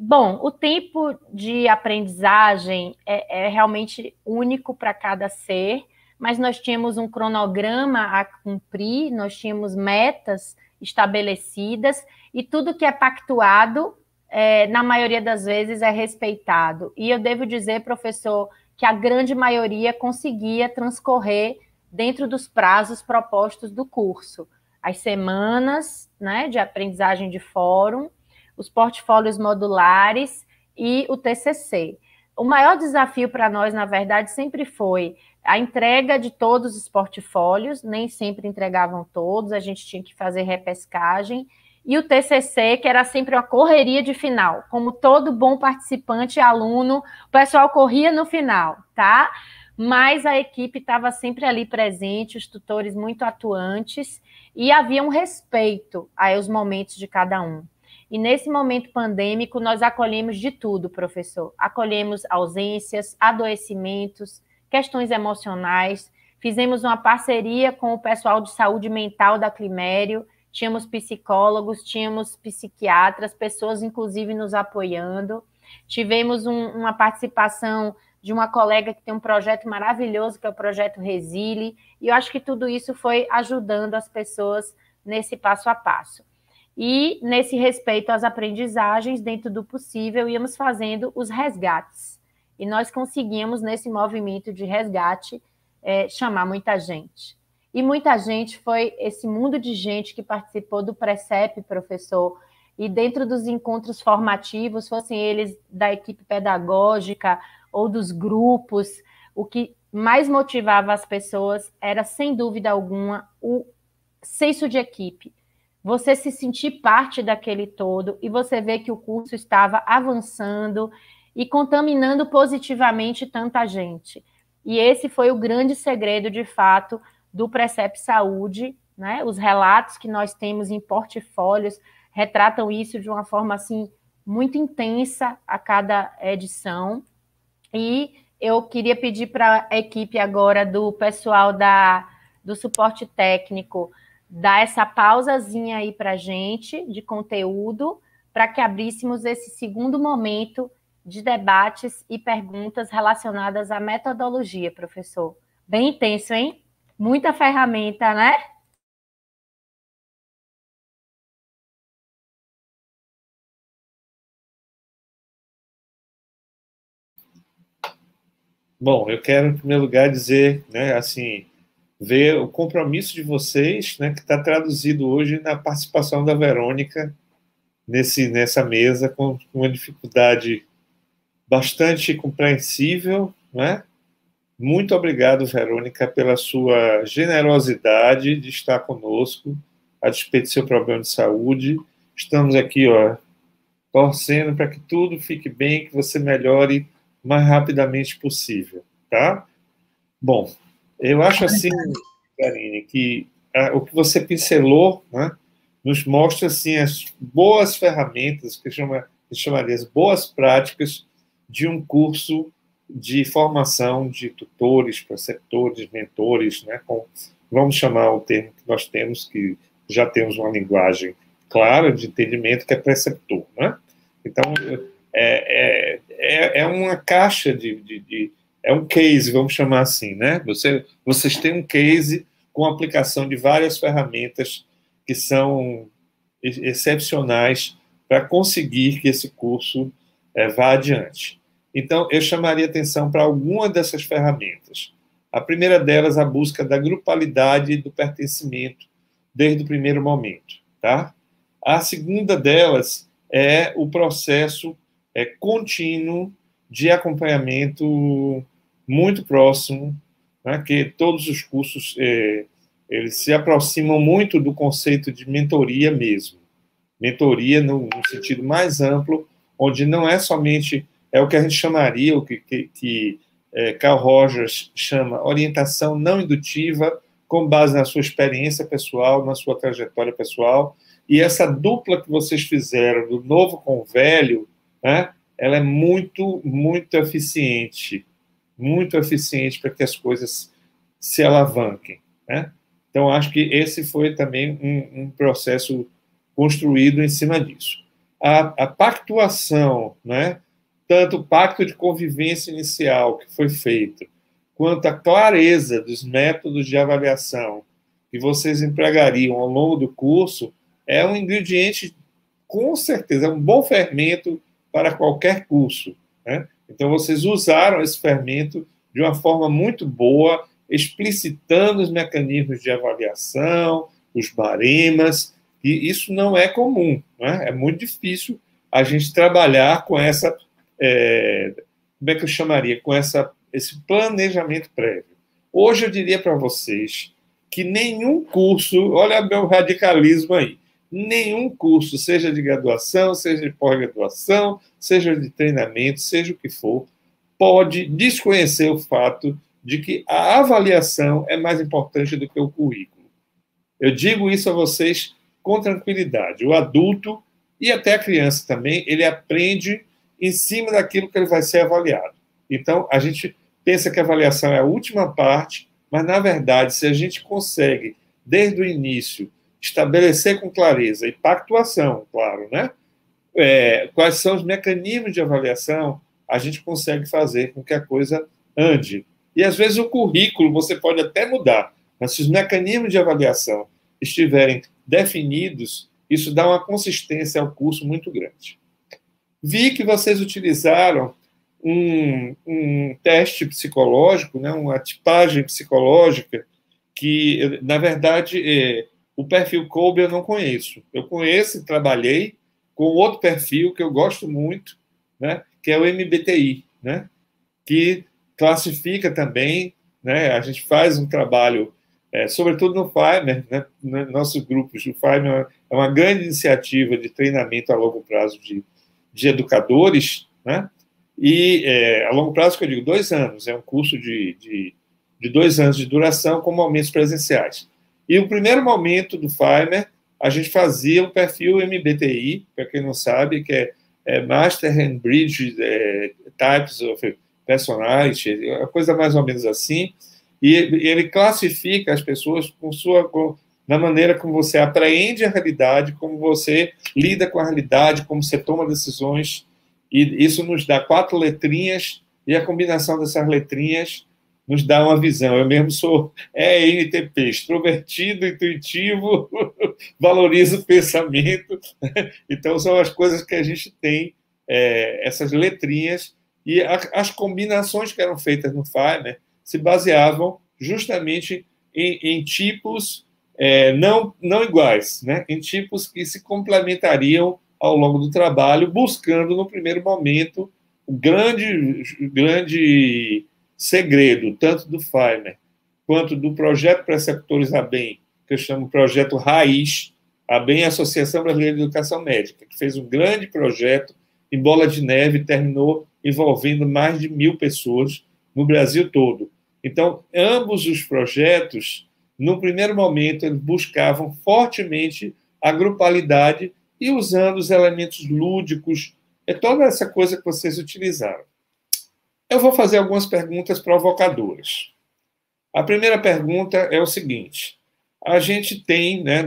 A: Bom, o tempo de aprendizagem é realmente único para cada ser, mas nós tínhamos um cronograma a cumprir, nós tínhamos metas estabelecidas, e tudo que é pactuado, na maioria das vezes, é respeitado. E eu devo dizer, professor, que a grande maioria conseguia transcorrer dentro dos prazos propostos do curso. As semanas, né, de aprendizagem de fórum, os portfólios modulares e o TCC. O maior desafio para nós, na verdade, sempre foi a entrega de todos os portfólios, nem sempre entregavam todos, a gente tinha que fazer repescagem, e o TCC, que era sempre uma correria de final. Como todo bom participante e aluno, o pessoal corria no final, tá? Mas a equipe estava sempre ali presente, os tutores muito atuantes, e havia um respeito aos momentos de cada um. E nesse momento pandêmico, nós acolhemos de tudo, professor. Acolhemos ausências, adoecimentos, questões emocionais, fizemos uma parceria com o pessoal de saúde mental da Climério, tínhamos psicólogos, tínhamos psiquiatras, pessoas inclusive nos apoiando, tivemos uma participação de uma colega que tem um projeto maravilhoso, que é o Projeto Resile, e eu acho que tudo isso foi ajudando as pessoas nesse passo a passo. E, nesse respeito às aprendizagens, dentro do possível, íamos fazendo os resgates. E nós conseguimos, nesse movimento de resgate, chamar muita gente. E muita gente foi esse mundo de gente que participou do Precep, professor, e dentro dos encontros formativos, fossem eles da equipe pedagógica ou dos grupos, o que mais motivava as pessoas era, sem dúvida alguma, o senso de equipe. Você se sentir parte daquele todo e você vê que o curso estava avançando e contaminando positivamente tanta gente. E esse foi o grande segredo, de fato, do Precep Saúde, né? Os relatos que nós temos em portfólios retratam isso de uma forma assim muito intensa a cada edição. E eu queria pedir para a equipe agora do pessoal do suporte técnico dar essa pausazinha aí para a gente de conteúdo, para que abríssemos esse segundo momento de debates e perguntas relacionadas à metodologia, professor. Bem intenso, hein? Muita ferramenta, né?
B: Bom, eu quero, em primeiro lugar, dizer, né, assim, ver o compromisso de vocês, né, que está traduzido hoje na participação da Verônica nessa mesa, com uma dificuldade bastante compreensível, né? Muito obrigado, Verônica, pela sua generosidade de estar conosco, a despeito do seu problema de saúde. Estamos aqui, ó, torcendo para que tudo fique bem, que você melhore o mais rapidamente possível, tá? Bom, eu acho assim, Karine, que o que você pincelou, né, nos mostra assim, as boas ferramentas, que chamaria as boas práticas de um curso de formação de tutores, preceptores, mentores, né, vamos chamar o termo que nós temos, que já temos uma linguagem clara de entendimento, que é preceptor, né? Então, é uma caixa é um case, vamos chamar assim, né? Vocês têm um case com a aplicação de várias ferramentas que são excepcionais para conseguir que esse curso vá adiante. Então, eu chamaria atenção para alguma dessas ferramentas. A primeira delas, a busca da grupalidade e do pertencimento desde o primeiro momento, tá? A segunda delas é o processo contínuo de acompanhamento muito próximo, né, que todos os cursos eles se aproximam muito do conceito de mentoria mesmo. Mentoria no sentido mais amplo, onde não é somente o que a gente chamaria, o que Carl Rogers chama orientação não indutiva, com base na sua experiência pessoal, na sua trajetória pessoal, e essa dupla que vocês fizeram do novo com o velho, né, ela é muito, muito eficiente para que as coisas se alavanquem, né? Então, acho que esse foi também um processo construído em cima disso. A pactuação, né, tanto o pacto de convivência inicial que foi feito, quanto a clareza dos métodos de avaliação que vocês empregariam ao longo do curso, é um ingrediente, com certeza, é um bom fermento para qualquer curso, né? Então, vocês usaram esse fermento de uma forma muito boa, explicitando os mecanismos de avaliação, os baremas, e isso não é comum, né? É muito difícil a gente trabalhar com essa, como é que eu chamaria, com esse planejamento prévio. Hoje eu diria para vocês que nenhum curso, olha meu radicalismo aí, nenhum curso, seja de graduação, seja de pós-graduação, seja de treinamento, seja o que for, pode desconhecer o fato de que a avaliação é mais importante do que o currículo. Eu digo isso a vocês com tranquilidade. O adulto, e até a criança também, ele aprende em cima daquilo que ele vai ser avaliado. Então, a gente pensa que a avaliação é a última parte, mas, na verdade, se a gente consegue, desde o início, estabelecer com clareza e pactuação, claro, né? Quais são os mecanismos de avaliação, a gente consegue fazer com que a coisa ande. E, às vezes, o currículo você pode até mudar, mas se os mecanismos de avaliação estiverem definidos, Isso dá uma consistência ao curso muito grande. Vi que vocês utilizaram um teste psicológico, né, uma tipagem psicológica, que, na verdade, o perfil Kolbe eu não conheço. Eu conheço e trabalhei com outro perfil que eu gosto muito, né, que é o MBTI, né, que classifica também, né, a gente faz um trabalho, sobretudo no Fiverr, né, nossos grupos do Fiverr é uma grande iniciativa de treinamento a longo prazo de educadores, né, e a longo prazo, que eu digo, 2 anos, é um curso de 2 anos de duração com momentos presenciais. E o primeiro momento do Fiverr, a gente fazia o perfil MBTI, para quem não sabe, que é Master and Bridge Types of Personality, uma coisa mais ou menos assim, e ele classifica as pessoas na maneira como você apreende a realidade, como você lida com a realidade, como você toma decisões, e isso nos dá 4 letrinhas, e a combinação dessas letrinhas nos dá uma visão. Eu mesmo sou ENTP, extrovertido, intuitivo, valorizo o pensamento. Então, são as coisas que a gente tem, essas letrinhas, e as combinações que eram feitas no Fiverr se baseavam justamente em tipos não iguais, né? Em tipos que se complementariam ao longo do trabalho, buscando, no primeiro momento, o grande segredo, tanto do Fiverr quanto do projeto Preceptores ABEM, que eu chamo projeto Raiz, ABEM, Associação Brasileira de Educação Médica, que fez um grande projeto em bola de neve e terminou envolvendo mais de 1.000 pessoas no Brasil todo. Então, ambos os projetos, no primeiro momento, eles buscavam fortemente a grupalidade e usando os elementos lúdicos, toda essa coisa que vocês utilizaram. Eu vou fazer algumas perguntas provocadoras. A primeira pergunta é o seguinte: a gente tem, né,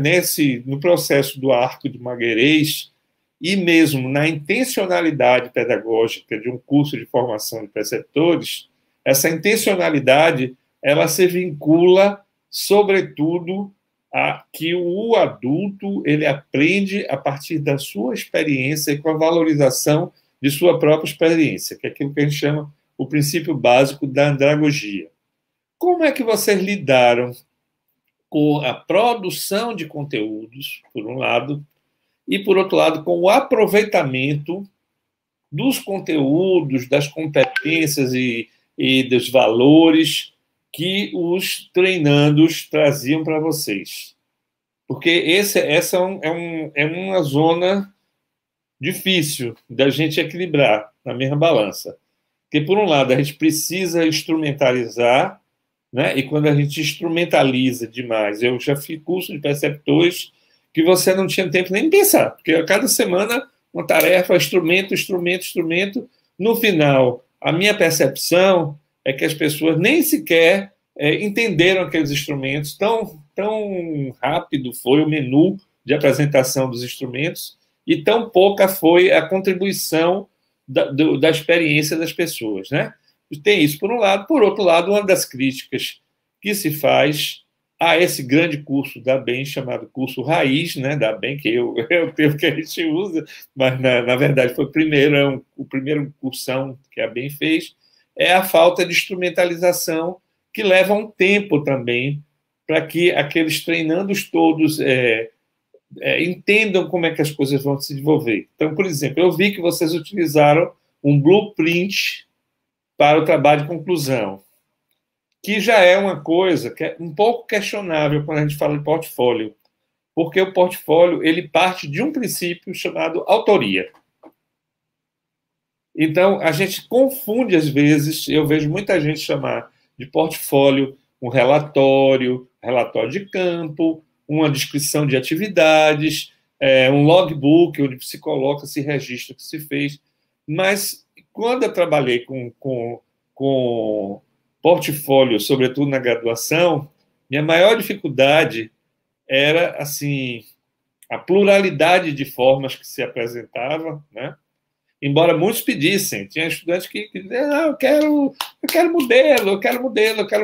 B: no processo do Arco de Magalhães, e mesmo na intencionalidade pedagógica de um curso de formação de preceptores, essa intencionalidade ela se vincula, sobretudo, a que o adulto ele aprende a partir da sua experiência e com a valorização de sua própria experiência, que é aquilo que a gente chama o princípio básico da andragogia. Como é que vocês lidaram com a produção de conteúdos, por um lado, e, por outro lado, com o aproveitamento dos conteúdos, das competências e dos valores que os treinandos traziam para vocês? Porque essa é uma zona difícil da gente equilibrar na mesma balança. Porque, por um lado, a gente precisa instrumentalizar, né? E quando a gente instrumentaliza demais, eu já fiz curso de preceptores que você não tinha tempo nem de pensar, porque a cada semana uma tarefa, instrumento, instrumento, instrumento. No final, a minha percepção é que as pessoas nem sequer entenderam aqueles instrumentos, tão rápido foi o menu de apresentação dos instrumentos e tão pouca foi a contribuição da experiência das pessoas, né? Tem isso por um lado. Por outro lado, uma das críticas que se faz a esse grande curso da ABEM, chamado curso Raiz, né, da ABEM, que é o termo que a gente usa, mas, na verdade, foi o primeiro cursão que a ABEM fez, é a falta de instrumentalização, que leva um tempo também para que aqueles treinandos todos entendam como é que as coisas vão se desenvolver. Então, por exemplo, eu vi que vocês utilizaram um blueprint para o trabalho de conclusão, que já é uma coisa que é um pouco questionável quando a gente fala de portfólio, porque o portfólio ele parte de um princípio chamado autoria. Então, a gente confunde, às vezes, eu vejo muita gente chamar de portfólio um relatório de campo, uma descrição de atividades, um logbook, onde se coloca, se registra o que se fez. Mas, quando eu trabalhei com portfólio, sobretudo na graduação, minha maior dificuldade era assim, a pluralidade de formas que se apresentava, né? Embora muitos pedissem, tinha estudantes que diziam, eu quero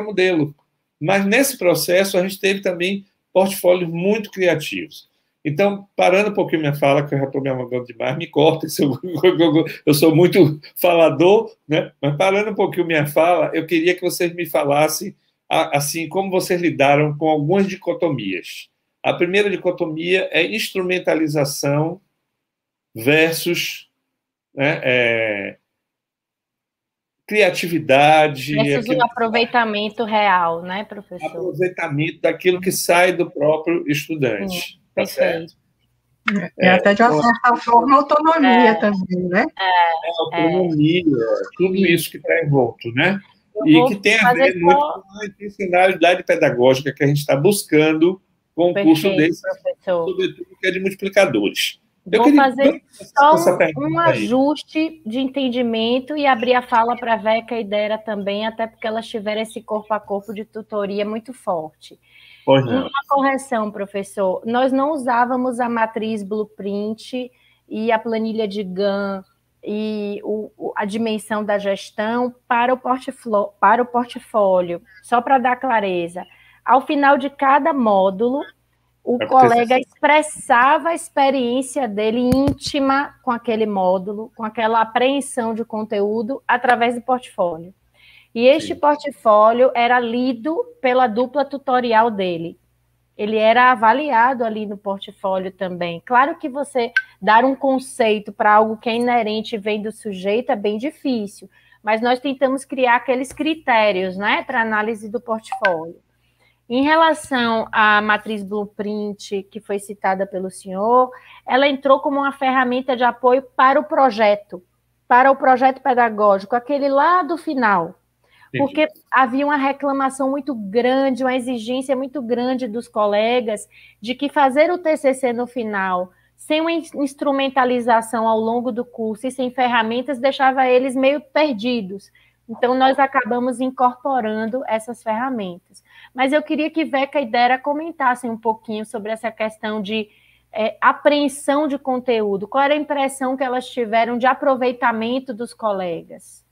B: modelo. Mas nesse processo a gente teve também portfólios muito criativos. Então, parando um pouquinho minha fala, que eu já estou me alongando demais, me corta, se eu sou muito falador, né? Mas parando um pouquinho minha fala, eu queria que vocês me falassem, assim, como vocês lidaram com algumas dicotomias. A primeira dicotomia é instrumentalização versus, né, criatividade,
A: versus o aproveitamento real, né, professor?
B: Aproveitamento daquilo que sai do próprio estudante.
A: Sim,
B: tá certo?
C: Até de uma certa forma autonomia também, né?
B: Autonomia, tudo isso que está envolto, né? E que tem a ver muito com a intencionalidade pedagógica que a gente está buscando com um curso desse,
A: professor.
B: Sobretudo que é de multiplicadores.
A: Vou fazer só um ajuste de entendimento e abrir a fala para a Veca e Dera também, até porque elas tiveram esse corpo a corpo de tutoria muito forte. Uma correção, professor. Nós não usávamos a matriz Blueprint e a planilha de Gantt e a dimensão da gestão para o portfólio, só para dar clareza. Ao final de cada módulo, o colega expressava a experiência dele íntima com aquele módulo, com aquela apreensão de conteúdo através do portfólio. E este portfólio era lido pela dupla tutorial dele. Ele era avaliado ali no portfólio também. Claro que você dar um conceito para algo que é inerente e vem do sujeito é bem difícil, mas nós tentamos criar aqueles critérios, né, para análise do portfólio. Em relação à matriz Blueprint, que foi citada pelo senhor, ela entrou como uma ferramenta de apoio para o projeto pedagógico, aquele lá do final. Porque havia uma reclamação muito grande, uma exigência muito grande dos colegas de que fazer o TCC no final, sem uma instrumentalização ao longo do curso e sem ferramentas, deixava eles meio perdidos. Então, nós acabamos incorporando essas ferramentas. Mas eu queria que Veca e Dera comentassem um pouquinho sobre essa questão de apreensão de conteúdo. Qual era a impressão que elas tiveram de aproveitamento dos colegas?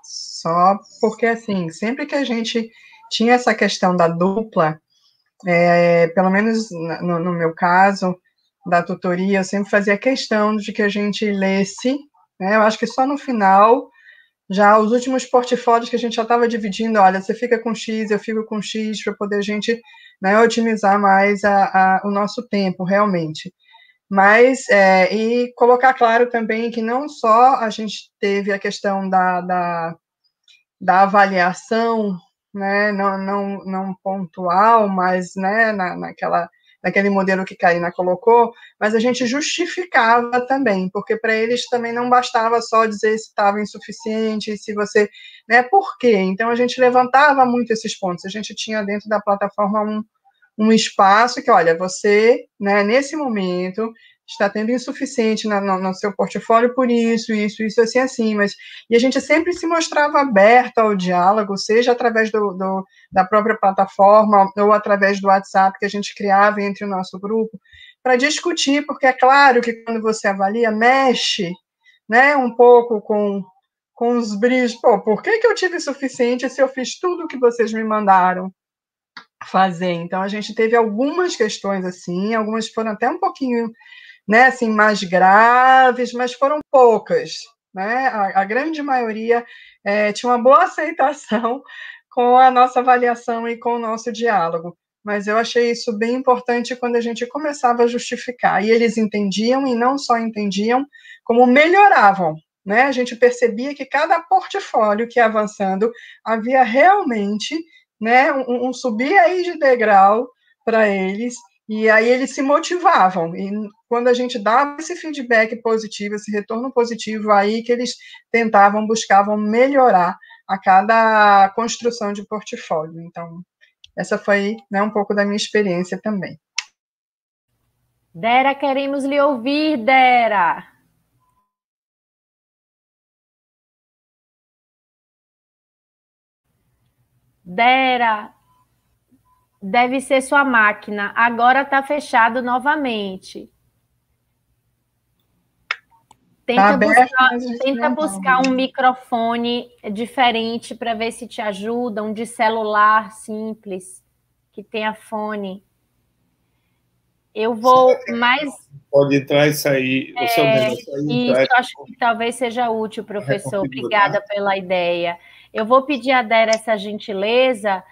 C: Só porque, assim, sempre que a gente tinha essa questão da dupla, pelo menos no meu caso, da tutoria, eu sempre fazia questão de que a gente lesse, né? Eu acho que só no final, já os últimos portfólios que a gente já estava dividindo, olha, você fica com X, eu fico com X, para poder a gente, né, otimizar mais o nosso tempo, realmente. Mas, e colocar claro também que não só a gente teve a questão da avaliação, né, não pontual, mas, né, naquele modelo que Karina colocou, mas a gente justificava também, porque para eles também não bastava só dizer se estava insuficiente, se você, né, por quê? Então a gente levantava muito esses pontos, a gente tinha dentro da plataforma um espaço que, olha, você, né, nesse momento, está tendo insuficiente no seu portfólio por isso, assim, mas... E a gente sempre se mostrava aberta ao diálogo, seja através da própria plataforma ou através do WhatsApp que a gente criava entre o nosso grupo, para discutir, porque é claro que quando você avalia, mexe, né, um pouco com os brilhos. Pô, por que eu tive insuficiente se eu fiz tudo o que vocês me mandaram fazer? Então, a gente teve algumas questões assim, algumas foram até um pouquinho, né, assim, mais graves, mas foram poucas, né? A grande maioria tinha uma boa aceitação com a nossa avaliação e com o nosso diálogo, mas eu achei isso bem importante quando a gente começava a justificar, e eles entendiam, e não só entendiam, como melhoravam, né? A gente percebia que cada portfólio que ia avançando havia realmente, né, um subir aí de degrau para eles, e aí eles se motivavam, e quando a gente dava esse feedback positivo, esse retorno positivo, aí que eles buscavam melhorar a cada construção de portfólio. Então, essa foi, né, um pouco da minha experiência também.
A: Dera, queremos lhe ouvir, Dera. Dera, deve ser sua máquina. Agora está fechado novamente. Tenta buscar um microfone diferente para ver se te ajuda, um de celular simples, que tenha fone. Eu vou mais...
B: Pode entrar e sair, o seu melhor sair e entrar.
A: Isso, acho que talvez seja útil, professor. Obrigada pela ideia. Eu vou pedir a Dera essa gentileza.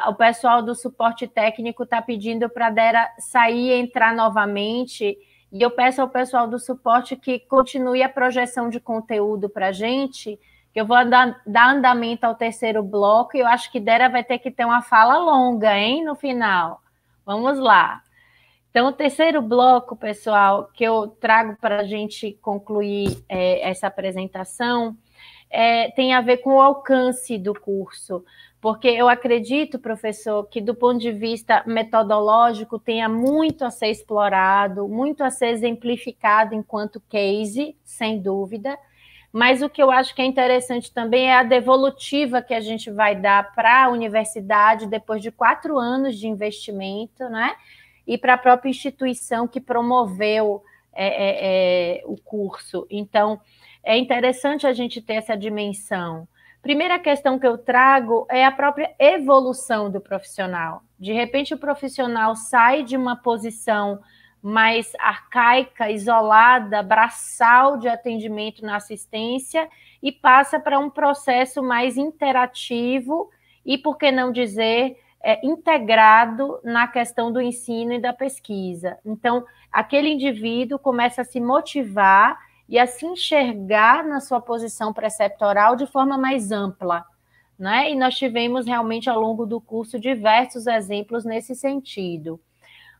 A: O pessoal do suporte técnico está pedindo para a Dera sair e entrar novamente. E eu peço ao pessoal do suporte que continue a projeção de conteúdo para a gente, que eu vou dar andamento ao terceiro bloco, e eu acho que Dera vai ter que ter uma fala longa, hein, no final. Vamos lá. Então, o terceiro bloco, pessoal, que eu trago para a gente concluir essa apresentação, tem a ver com o alcance do curso, porque eu acredito, professor, que do ponto de vista metodológico tenha muito a ser explorado, muito a ser exemplificado enquanto case, sem dúvida, mas o que eu acho que é interessante também é a devolutiva que a gente vai dar para a universidade depois de 4 anos de investimento, né? E para a própria instituição que promoveu o curso. Então, é interessante a gente ter essa dimensão. Primeira questão que eu trago é a própria evolução do profissional. De repente, o profissional sai de uma posição mais arcaica, isolada, braçal de atendimento na assistência e passa para um processo mais interativo e, por que não dizer, integrado na questão do ensino e da pesquisa. Então, aquele indivíduo começa a se motivar e a se enxergar na sua posição preceptoral de forma mais ampla, né? E nós tivemos realmente ao longo do curso diversos exemplos nesse sentido.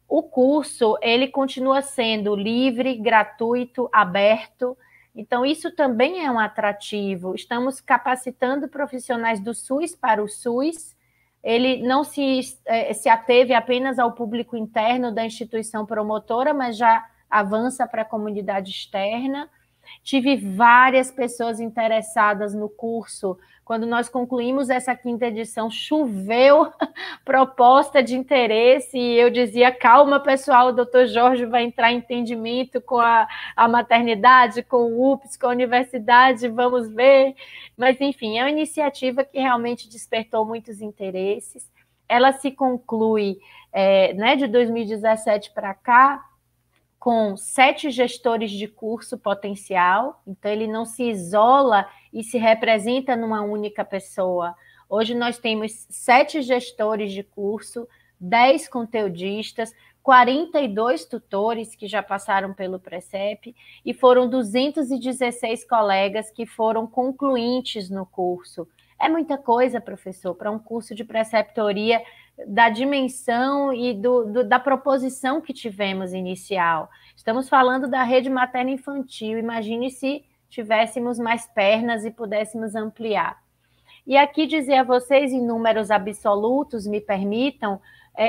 A: O curso, ele continua sendo livre, gratuito, aberto, então isso também é um atrativo. Estamos capacitando profissionais do SUS para o SUS. Ele não se ateve apenas ao público interno da instituição promotora, mas já avança para a comunidade externa. Tive várias pessoas interessadas no curso. Quando nós concluímos essa 5ª edição, choveu proposta de interesse, e eu dizia, calma, pessoal, o doutor Jorge vai entrar em entendimento com a maternidade, com o UPS, com a universidade, vamos ver. Mas, enfim, é uma iniciativa que realmente despertou muitos interesses. Ela se conclui de 2017 para cá, com 7 gestores de curso potencial, então ele não se isola e se representa numa única pessoa. Hoje nós temos 7 gestores de curso, 10 conteudistas, 42 tutores que já passaram pelo Precep, e foram 216 colegas que foram concluintes no curso. É muita coisa, professor, para um curso de preceptoria da dimensão e da proposição que tivemos inicial. Estamos falando da rede materno-infantil, imagine se tivéssemos mais pernas e pudéssemos ampliar. E aqui dizer a vocês, em números absolutos, me permitam,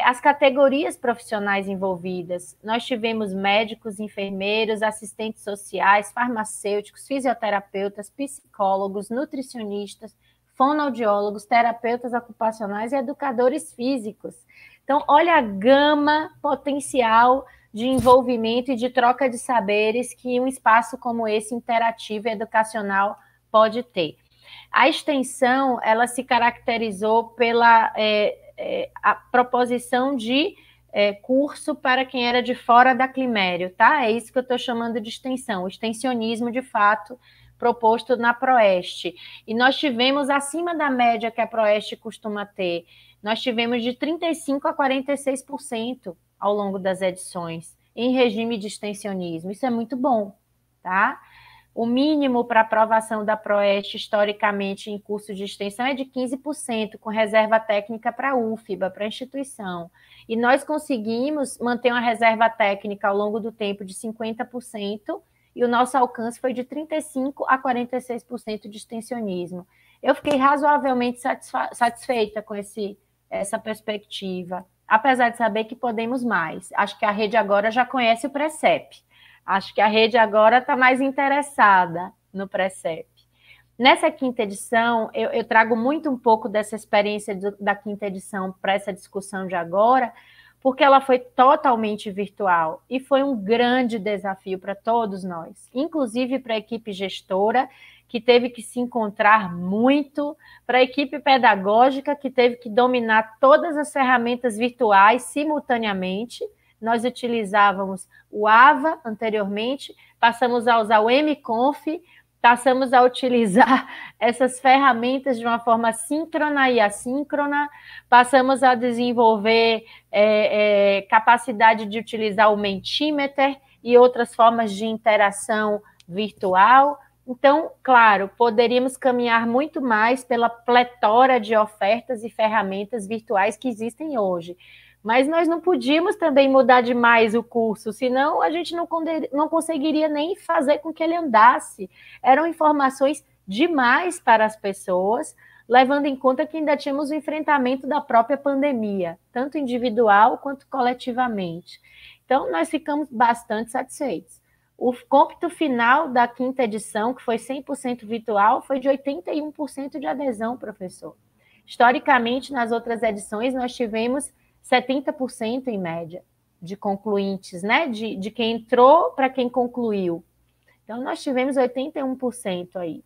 A: as categorias profissionais envolvidas. Nós tivemos médicos, enfermeiros, assistentes sociais, farmacêuticos, fisioterapeutas, psicólogos, nutricionistas, fonoaudiólogos, terapeutas ocupacionais e educadores físicos. Então, olha a gama potencial de envolvimento e de troca de saberes que um espaço como esse, interativo e educacional, pode ter. A extensão, ela se caracterizou pela a proposição de curso para quem era de fora da Climério, tá? É isso que eu estou chamando de extensão, o extensionismo, de fato, proposto na Proeste. E nós tivemos acima da média que a Proeste costuma ter. Nós tivemos de 35% a 46% ao longo das edições, em regime de extensionismo. Isso é muito bom, tá? O mínimo para aprovação da Proeste, historicamente, em curso de extensão, é de 15%, com reserva técnica para a UFBA, para a instituição. E nós conseguimos manter uma reserva técnica ao longo do tempo de 50%, e o nosso alcance foi de 35% a 46% de extensionismo. Eu fiquei razoavelmente satisfeita com essa perspectiva, apesar de saber que podemos mais. Acho que a rede agora já conhece o Precep. Acho que a rede agora está mais interessada no Precep. Nessa 5ª edição, eu trago muito um pouco dessa experiência da 5ª edição para essa discussão de agora, porque ela foi totalmente virtual e foi um grande desafio para todos nós, inclusive para a equipe gestora, que teve que se encontrar muito, para a equipe pedagógica, que teve que dominar todas as ferramentas virtuais simultaneamente, nós utilizávamos o AVA anteriormente, passamos a usar o mconf, passamos a utilizar essas ferramentas de uma forma síncrona e assíncrona, passamos a desenvolver capacidade de utilizar o Mentimeter e outras formas de interação virtual. Então, claro, poderíamos caminhar muito mais pela pletora de ofertas e ferramentas virtuais que existem hoje. Mas nós não podíamos também mudar demais o curso, senão a gente não conseguiria nem fazer com que ele andasse. Eram informações demais para as pessoas, levando em conta que ainda tínhamos o enfrentamento da própria pandemia, tanto individual quanto coletivamente. Então, nós ficamos bastante satisfeitos. O cômputo final da 5ª edição, que foi 100% virtual, foi de 81% de adesão, professor. Historicamente, nas outras edições, nós tivemos 70% em média de concluintes, né? De quem entrou para quem concluiu. Então, nós tivemos 81% aí.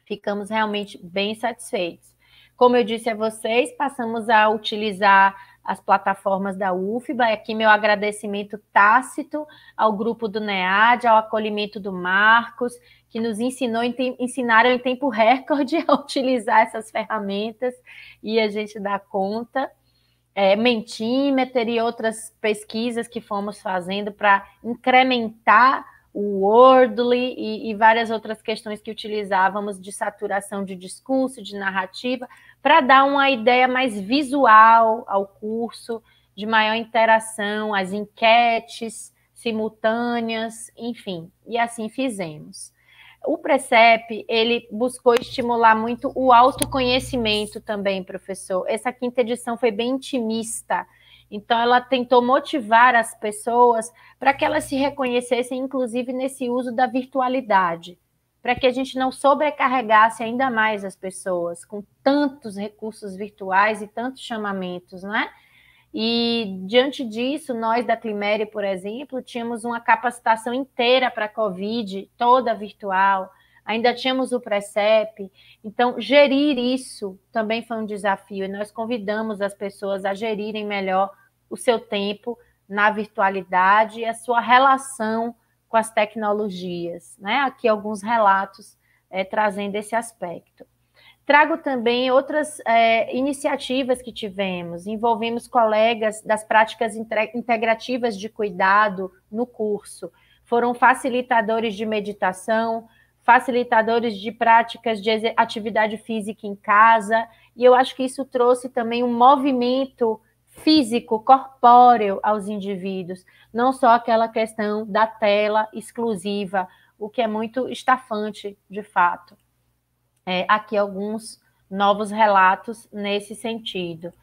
A: Ficamos realmente bem satisfeitos. Como eu disse a vocês, passamos a utilizar as plataformas da UFBA. Aqui meu agradecimento tácito ao grupo do NEAD, ao acolhimento do Marcos, que nos ensinaram em tempo recorde a utilizar essas ferramentas e a gente dá conta. Mentimeter e outras pesquisas que fomos fazendo para incrementar o Wordly e várias outras questões que utilizávamos de saturação de discurso, de narrativa, para dar uma ideia mais visual ao curso, de maior interação, as enquetes simultâneas, enfim, e assim fizemos. O Precep, ele buscou estimular muito o autoconhecimento também, professor. Essa 5ª edição foi bem intimista, então ela tentou motivar as pessoas para que elas se reconhecessem, inclusive, nesse uso da virtualidade, para que a gente não sobrecarregasse ainda mais as pessoas com tantos recursos virtuais e tantos chamamentos, não é? E, diante disso, nós da Climere, por exemplo, tínhamos uma capacitação inteira para a Covid, toda virtual, ainda tínhamos o Precep, então, gerir isso também foi um desafio, e nós convidamos as pessoas a gerirem melhor o seu tempo na virtualidade e a sua relação com as tecnologias, né? Aqui alguns relatos trazendo esse aspecto. Trago também outras iniciativas que tivemos, envolvemos colegas das práticas integrativas de cuidado no curso, foram facilitadores de meditação, facilitadores de práticas de atividade física em casa, e eu acho que isso trouxe também um movimento físico, corpóreo aos indivíduos, não só aquela questão da tela exclusiva, o que é muito estafante, de fato. Aqui alguns novos relatos nesse sentido.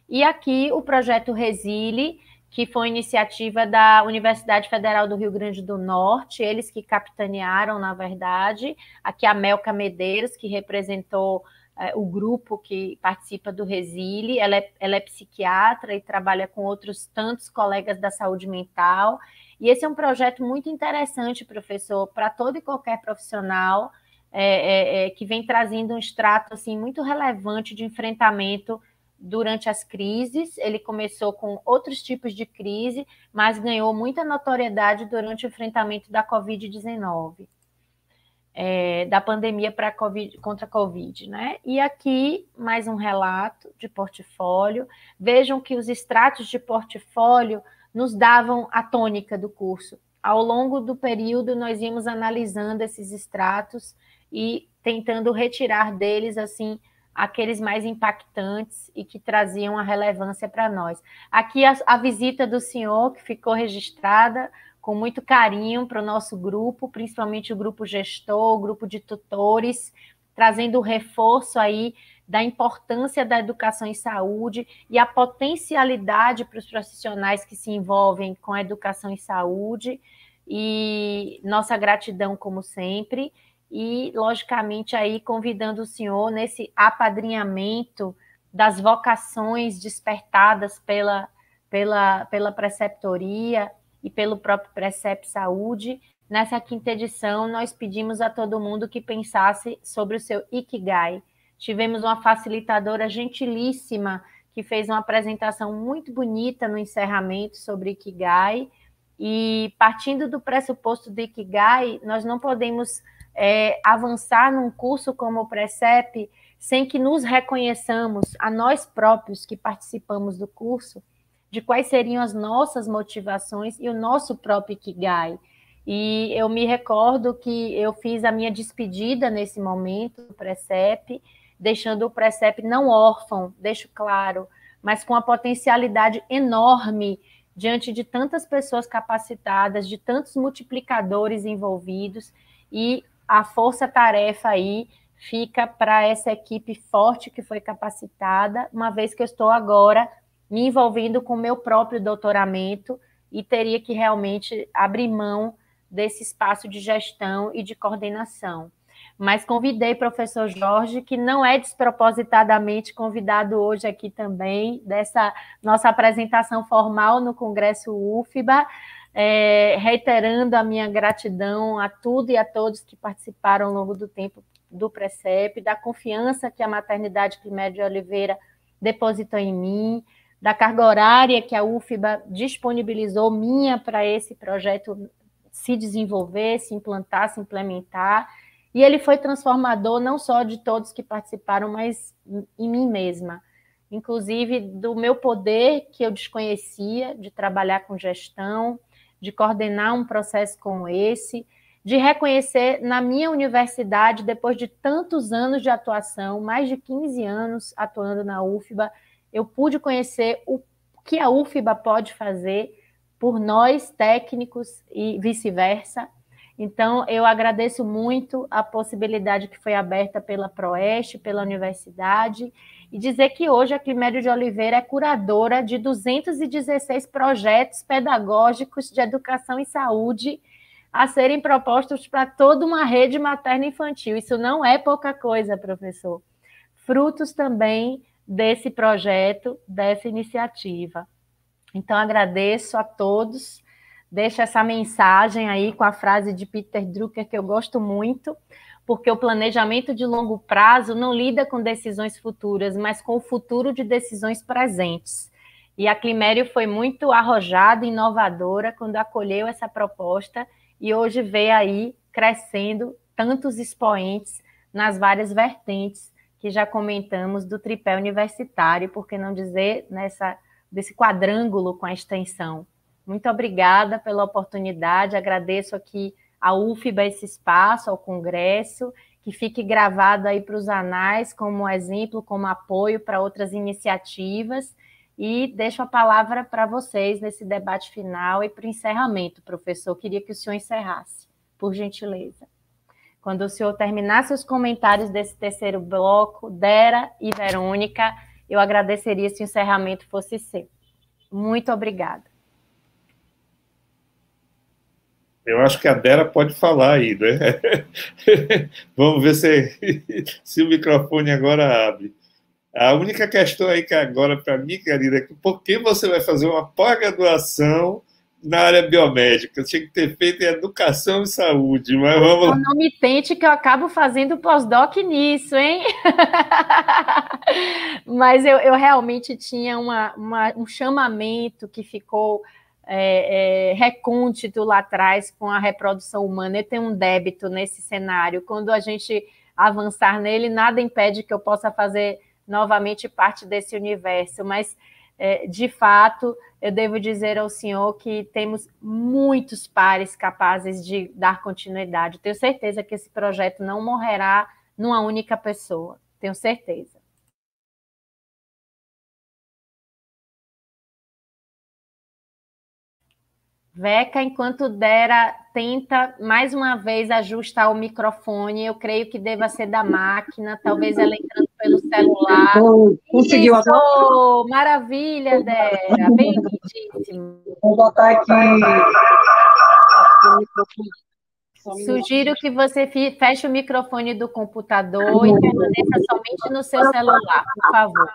A: E aqui o projeto Resile, que foi iniciativa da Universidade Federal do Rio Grande do Norte, eles que capitanearam, na verdade. Aqui a Melca Medeiros, que representou o grupo que participa do Resile, ela é psiquiatra e trabalha com outros tantos colegas da saúde mental. E esse é um projeto muito interessante, professor, para todo e qualquer profissional, que vem trazendo um extrato assim, muito relevante de enfrentamento durante as crises. Ele começou com outros tipos de crise, mas ganhou muita notoriedade durante o enfrentamento da Covid-19, da pandemia contra a Covid, né? E aqui, mais um relato de portfólio. Vejam que os extratos de portfólio nos davam a tônica do curso. Ao longo do período, nós íamos analisando esses extratos e tentando retirar deles, assim, aqueles mais impactantes e que traziam a relevância para nós. Aqui a visita do senhor, que ficou registrada com muito carinho para o nosso grupo, principalmente o grupo gestor, o grupo de tutores, trazendo o reforço aí da importância da educação em saúde e a potencialidade para os profissionais que se envolvem com a educação em saúde, e nossa gratidão, como sempre. E, logicamente, aí convidando o senhor nesse apadrinhamento das vocações despertadas pela preceptoria e pelo próprio Precep Saúde. Nessa 5ª edição, nós pedimos a todo mundo que pensasse sobre o seu Ikigai. Tivemos uma facilitadora gentilíssima que fez uma apresentação muito bonita no encerramento sobre Ikigai, e partindo do pressuposto do Ikigai, nós não podemos avançar num curso como o Precep sem que nos reconheçamos a nós próprios que participamos do curso, de quais seriam as nossas motivações e o nosso próprio Ikigai. E eu me recordo que eu fiz a minha despedida nesse momento do Precep, deixando o Precep não órfão, deixo claro, mas com a potencialidade enorme diante de tantas pessoas capacitadas, de tantos multiplicadores envolvidos, e a força-tarefa aí fica para essa equipe forte que foi capacitada, uma vez que eu estou agora me envolvendo com o meu próprio doutoramento e teria que realmente abrir mão desse espaço de gestão e de coordenação. Mas convidei o professor Jorge, que não é despropositadamente convidado hoje aqui também, dessa nossa apresentação formal no Congresso UFBA, reiterando a minha gratidão a tudo e a todos que participaram ao longo do tempo do Precep, da confiança que a Maternidade Climério de Oliveira depositou em mim, da carga horária que a UFBA disponibilizou minha para esse projeto se desenvolver, se implantar, se implementar, e ele foi transformador não só de todos que participaram, mas em mim mesma, inclusive do meu poder que eu desconhecia de trabalhar com gestão, de coordenar um processo como esse, de reconhecer na minha universidade, depois de tantos anos de atuação, mais de 15 anos atuando na UFBA, eu pude conhecer o que a UFBA pode fazer por nós, técnicos, e vice-versa. Então, eu agradeço muito a possibilidade que foi aberta pela Proeste, pela universidade, e dizer que hoje a Climério de Oliveira é curadora de 216 projetos pedagógicos de educação e saúde a serem propostos para toda uma rede materno-infantil. Isso não é pouca coisa, professor. Frutos também desse projeto, dessa iniciativa. Então, agradeço a todos, deixo essa mensagem aí com a frase de Peter Drucker, que eu gosto muito, porque o planejamento de longo prazo não lida com decisões futuras, mas com o futuro de decisões presentes. E a Climério foi muito arrojada e inovadora quando acolheu essa proposta e hoje vê aí crescendo tantos expoentes nas várias vertentes que já comentamos do tripé universitário, por que não dizer desse quadrângulo com a extensão. Muito obrigada pela oportunidade, agradeço aqui à UFBA esse espaço, ao Congresso, que fique gravado aí para os anais como exemplo, como apoio para outras iniciativas, e deixo a palavra para vocês nesse debate final e para o encerramento, professor. Queria que o senhor encerrasse, por gentileza. Quando o senhor terminasse os comentários desse terceiro bloco, Dera e Verônica, eu agradeceria se o encerramento fosse seu. Muito obrigada.
B: Eu acho que a Dera pode falar aí, né? Vamos ver se o microfone agora abre. A única questão aí que agora, para mim, querida, é que por que você vai fazer uma pós-graduação na área biomédica? Tinha que ter feito em educação e saúde, mas vamos...
A: Não me tente que eu acabo fazendo pós-doc nisso, hein? Mas eu realmente tinha um chamamento que ficou recôndito lá atrás com a reprodução humana. Eu tenho um débito nesse cenário. Quando a gente avançar nele, nada impede que eu possa fazer novamente parte desse universo, mas, de fato, eu devo dizer ao senhor que temos muitos pares capazes de dar continuidade. Tenho certeza que esse projeto não morrerá numa única pessoa, tenho certeza. Veca, enquanto Dera tenta mais uma vez ajustar o microfone, eu creio que deva ser da máquina, talvez ela entrando pelo celular.
D: Conseguiu agora?
A: Maravilha, Dera, bem lindíssimo.
D: Vou botar aqui o microfone.
A: Sugiro que você feche o microfone do computador e permaneça somente no seu celular, por favor.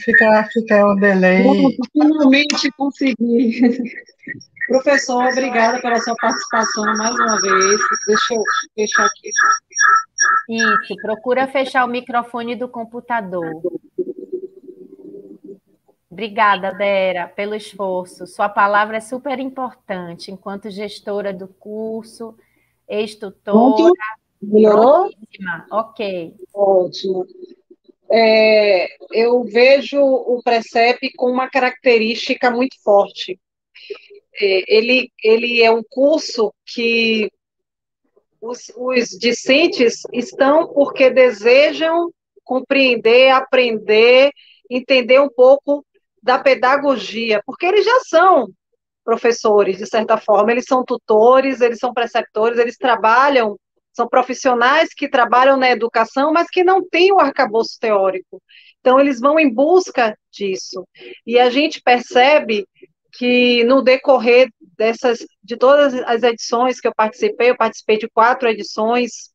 C: Fica o delay.
D: Pronto, finalmente consegui. Professor, obrigada pela sua participação mais uma vez. Deixa eu fechar aqui.
A: Isso, procura fechar o microfone do computador. Obrigada, Dera, pelo esforço. Sua palavra é super importante, enquanto gestora do curso, ex-tutora.
D: Melhorou?
A: Prontíssima. Ok.
D: Ótimo. Eu vejo o Precep com uma característica muito forte. Ele é um curso que os discentes estão porque desejam compreender, aprender, entender um pouco da pedagogia, porque eles já são professores, de certa forma, eles são tutores, eles são preceptores, eles trabalham, são profissionais que trabalham na educação, mas que não têm o arcabouço teórico. Então, eles vão em busca disso. E a gente percebe que no decorrer de todas as edições que eu participei de 4 edições,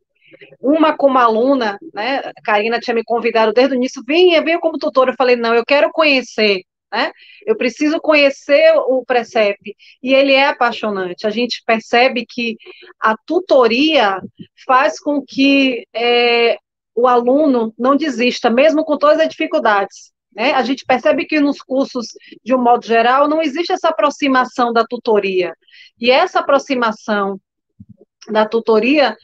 D: uma como aluna, né? A Karina tinha me convidado desde o início, venha como tutora. Eu falei, não, eu quero conhecer, né? Eu preciso conhecer o Precep. E ele é apaixonante. A gente percebe que a tutoria faz com que o aluno não desista, mesmo com todas as dificuldades. Né? A gente percebe que nos cursos, de um modo geral, não existe essa aproximação da tutoria. E essa aproximação da tutoria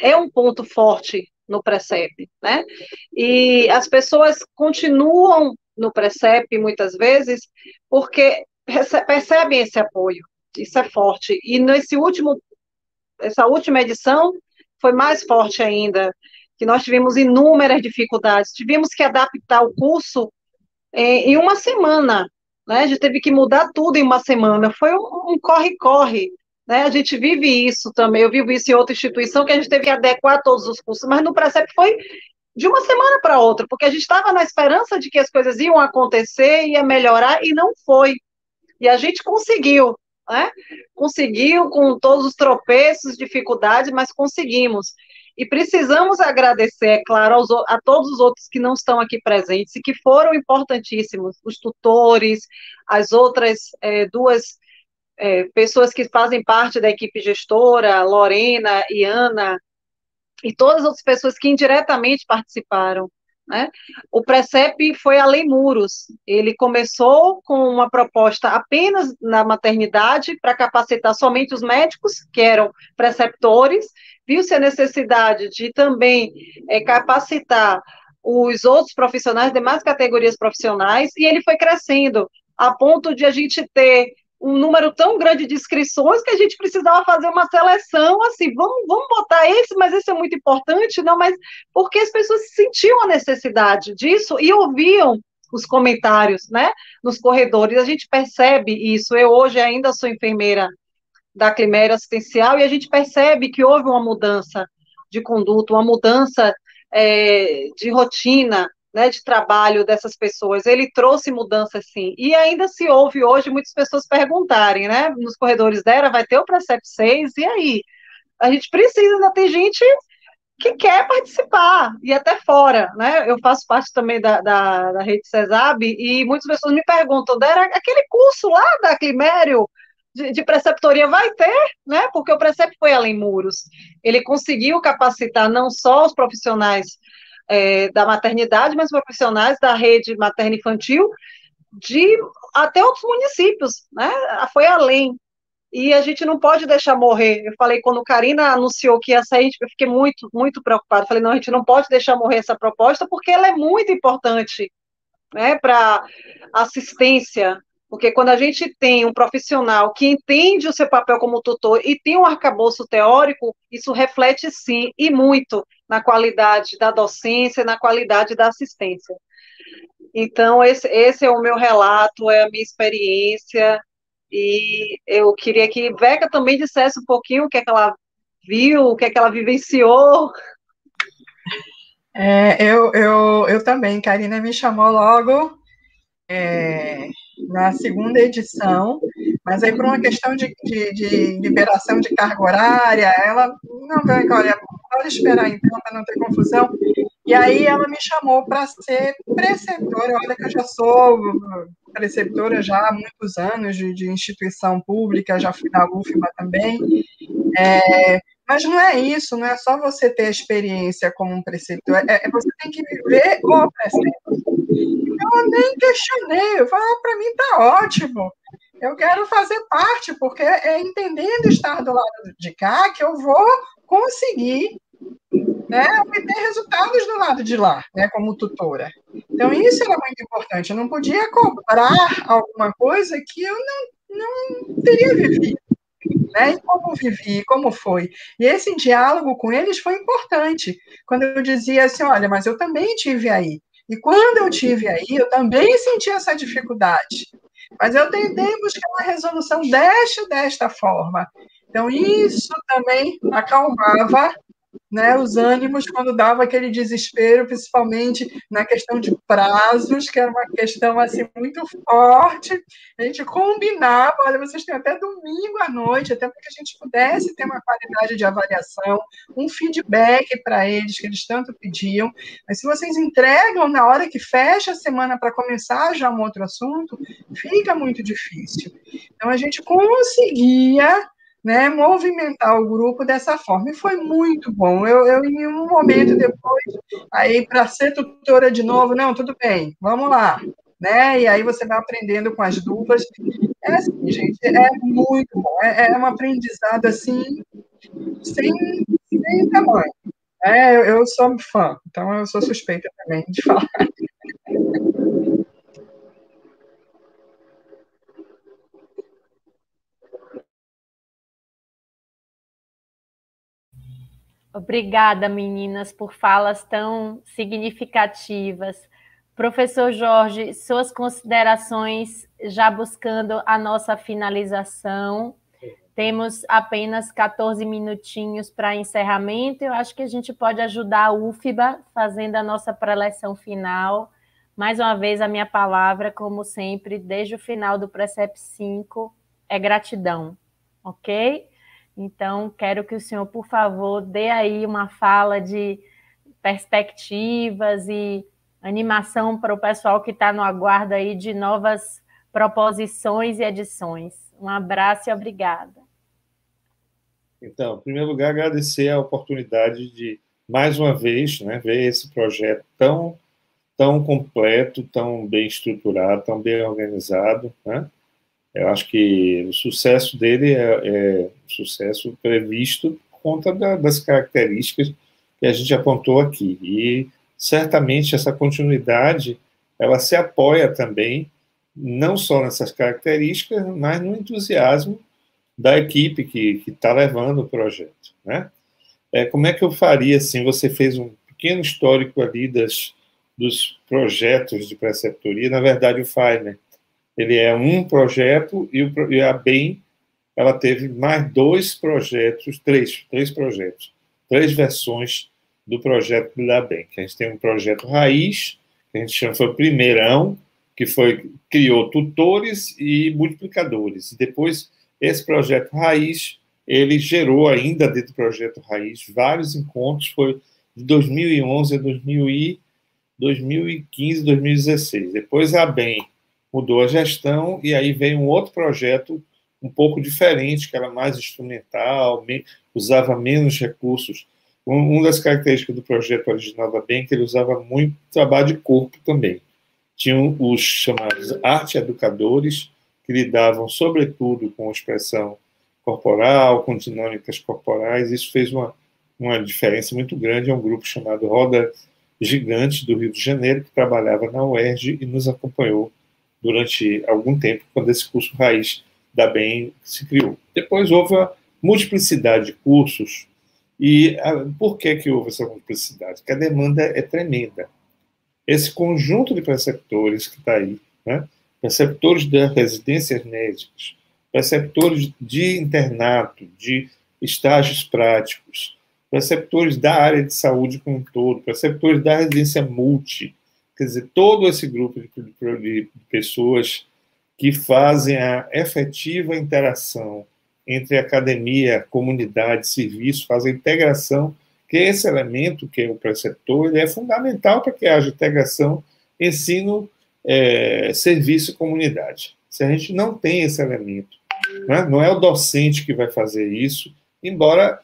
D: é um ponto forte no Precep, né? E as pessoas continuam no Precep, muitas vezes, porque percebem esse apoio, isso é forte. E essa última edição foi mais forte ainda, que nós tivemos inúmeras dificuldades, tivemos que adaptar o curso em uma semana, né? A gente teve que mudar tudo em uma semana, foi um corre-corre, né? A gente vive isso também, eu vivo isso em outra instituição, que a gente teve que adequar todos os cursos, mas no Precep foi de uma semana para outra, porque a gente estava na esperança de que as coisas iam acontecer, ia melhorar, e não foi. E a gente conseguiu, né? Conseguiu com todos os tropeços, dificuldades, mas conseguimos. E precisamos agradecer, é claro, a todos os outros que não estão aqui presentes e que foram importantíssimos, os tutores, as outras 2 pessoas que fazem parte da equipe gestora, Lorena e Ana, e todas as outras pessoas que indiretamente participaram. Né? O Precep foi além muros. Ele começou com uma proposta apenas na maternidade para capacitar somente os médicos, que eram preceptores, viu-se a necessidade de também capacitar os outros profissionais, demais categorias profissionais, e ele foi crescendo, a ponto de a gente ter um número tão grande de inscrições que a gente precisava fazer uma seleção, assim, vamos botar esse, mas esse é muito importante, não, mas porque as pessoas sentiam a necessidade disso e ouviam os comentários, né, nos corredores, a gente percebe isso. Eu hoje ainda sou enfermeira da Climério Assistencial e a gente percebe que houve uma mudança de conduta, uma mudança de rotina, né, de trabalho dessas pessoas. Ele trouxe mudança, sim. E ainda se ouve hoje muitas pessoas perguntarem, né, nos corredores dela, vai ter o Precep 6, e aí? A gente precisa, ainda tem gente que quer participar, e até fora, né? Eu faço parte também da rede CESAB, e muitas pessoas me perguntam, Dera, aquele curso lá da Climério, de preceptoria vai ter, né? Porque o Precep foi além muros. Ele conseguiu capacitar não só os profissionais da maternidade, mas profissionais da rede materno-infantil de até outros municípios, né? Foi além. E a gente não pode deixar morrer. Eu falei, quando Karina anunciou que ia sair, eu fiquei muito, muito preocupada. Falei, não, a gente não pode deixar morrer essa proposta, porque ela é muito importante, né, para assistência. Porque quando a gente tem um profissional que entende o seu papel como tutor e tem um arcabouço teórico, isso reflete, sim, e muito na qualidade da docência, na qualidade da assistência. Então, esse é o meu relato, é a minha experiência, e eu queria que Beca também dissesse um pouquinho o que é que ela viu, o que é que ela vivenciou.
C: Eu também, Karina me chamou logo na segunda edição, mas aí por uma questão de liberação de carga horária, ela não vai, olha, pode esperar então, para não ter confusão. E aí ela me chamou para ser preceptora. Olha que eu já sou preceptora já há muitos anos de instituição pública, já fui na UFMA também. Mas não é isso, não é só você ter experiência como um preceptor, você tem que viver o preceptor. Eu nem questionei, eu falei, para mim está ótimo. Eu quero fazer parte, porque é entendendo estar do lado de cá que eu vou conseguir, né, obter resultados do lado de lá, né, como tutora. Então, isso era muito importante. Eu não podia cobrar alguma coisa que eu não teria vivido, né? E como vivi, como foi. E esse diálogo com eles foi importante. Quando eu dizia assim, olha, mas eu também tive aí. E quando eu tive aí, eu também senti essa dificuldade. Mas eu tentei buscar uma resolução desta forma. Então, isso também acalmava, né, os ânimos quando dava aquele desespero, principalmente na questão de prazos, que era uma questão assim muito forte. A gente combinava, olha, vocês têm até domingo à noite, até para que a gente pudesse ter uma qualidade de avaliação, um feedback para eles, que eles tanto pediam. Mas se vocês entregam na hora que fecha a semana para começar já um outro assunto, fica muito difícil. Então, a gente conseguia, né, movimentar o grupo dessa forma. E foi muito bom. Eu em um momento depois, aí para ser tutora de novo, não, tudo bem, vamos lá. Né? E aí você vai aprendendo com as duplas. É assim, gente, é muito bom. É um aprendizado assim, sem tamanho. Eu sou fã, então eu sou suspeita também de falar.
A: Obrigada, meninas, por falas tão significativas. Professor Jorge, suas considerações já buscando a nossa finalização. Temos apenas 14 minutinhos para encerramento. Eu acho que a gente pode ajudar a UFBA fazendo a nossa preleção final. Mais uma vez, a minha palavra, como sempre, desde o final do Precep 5, é gratidão, ok? Então, quero que o senhor, por favor, dê aí uma fala de perspectivas e animação para o pessoal que está no aguardo aí de novas proposições e edições. Um abraço e obrigada.
B: Então, em primeiro lugar, agradecer a oportunidade de, mais uma vez, né, ver esse projeto tão completo, tão bem estruturado, tão bem organizado, né? Eu acho que o sucesso dele é um sucesso previsto por conta das características que a gente apontou aqui. E, certamente, essa continuidade, ela se apoia também, não só nessas características, mas no entusiasmo da equipe que está levando o projeto, né? Como é que eu faria, assim, você fez um pequeno histórico ali dos projetos de preceptoria, na verdade, o Fagner, ele é um projeto e a BEM, ela teve mais dois projetos, três projetos, três versões do projeto da BEM. Que a gente tem um projeto raiz, que a gente chama, foi o primeirão, que criou tutores e multiplicadores. E depois, esse projeto raiz, ele gerou ainda dentro do projeto raiz vários encontros, foi de 2011 a 2015, 2016. Depois a BEM mudou a gestão e aí veio um outro projeto um pouco diferente, que era mais instrumental, usava menos recursos. Uma das características do projeto original da BEM é que ele usava muito trabalho de corpo também. Tinham os chamados arte-educadores, que lidavam, sobretudo, com expressão corporal, com dinâmicas corporais. Isso fez uma diferença muito grande. É um grupo chamado Roda Gigante, do Rio de Janeiro, que trabalhava na UERJ e nos acompanhou durante algum tempo, quando esse curso raiz da BEM se criou. Depois houve a multiplicidade de cursos. E por que houve essa multiplicidade? Porque a demanda é tremenda. Esse conjunto de preceptores que está aí, né? Preceptores das residências médicas, preceptores de internato, de estágios práticos, preceptores da área de saúde como um todo, preceptores da residência multi, quer dizer, todo esse grupo de pessoas que fazem a efetiva interação entre academia, comunidade, serviço, fazem a integração, que esse elemento, que é o preceptor, ele é fundamental para que haja integração, ensino, serviço e comunidade. Se a gente não tem esse elemento, né, não é o docente que vai fazer isso, embora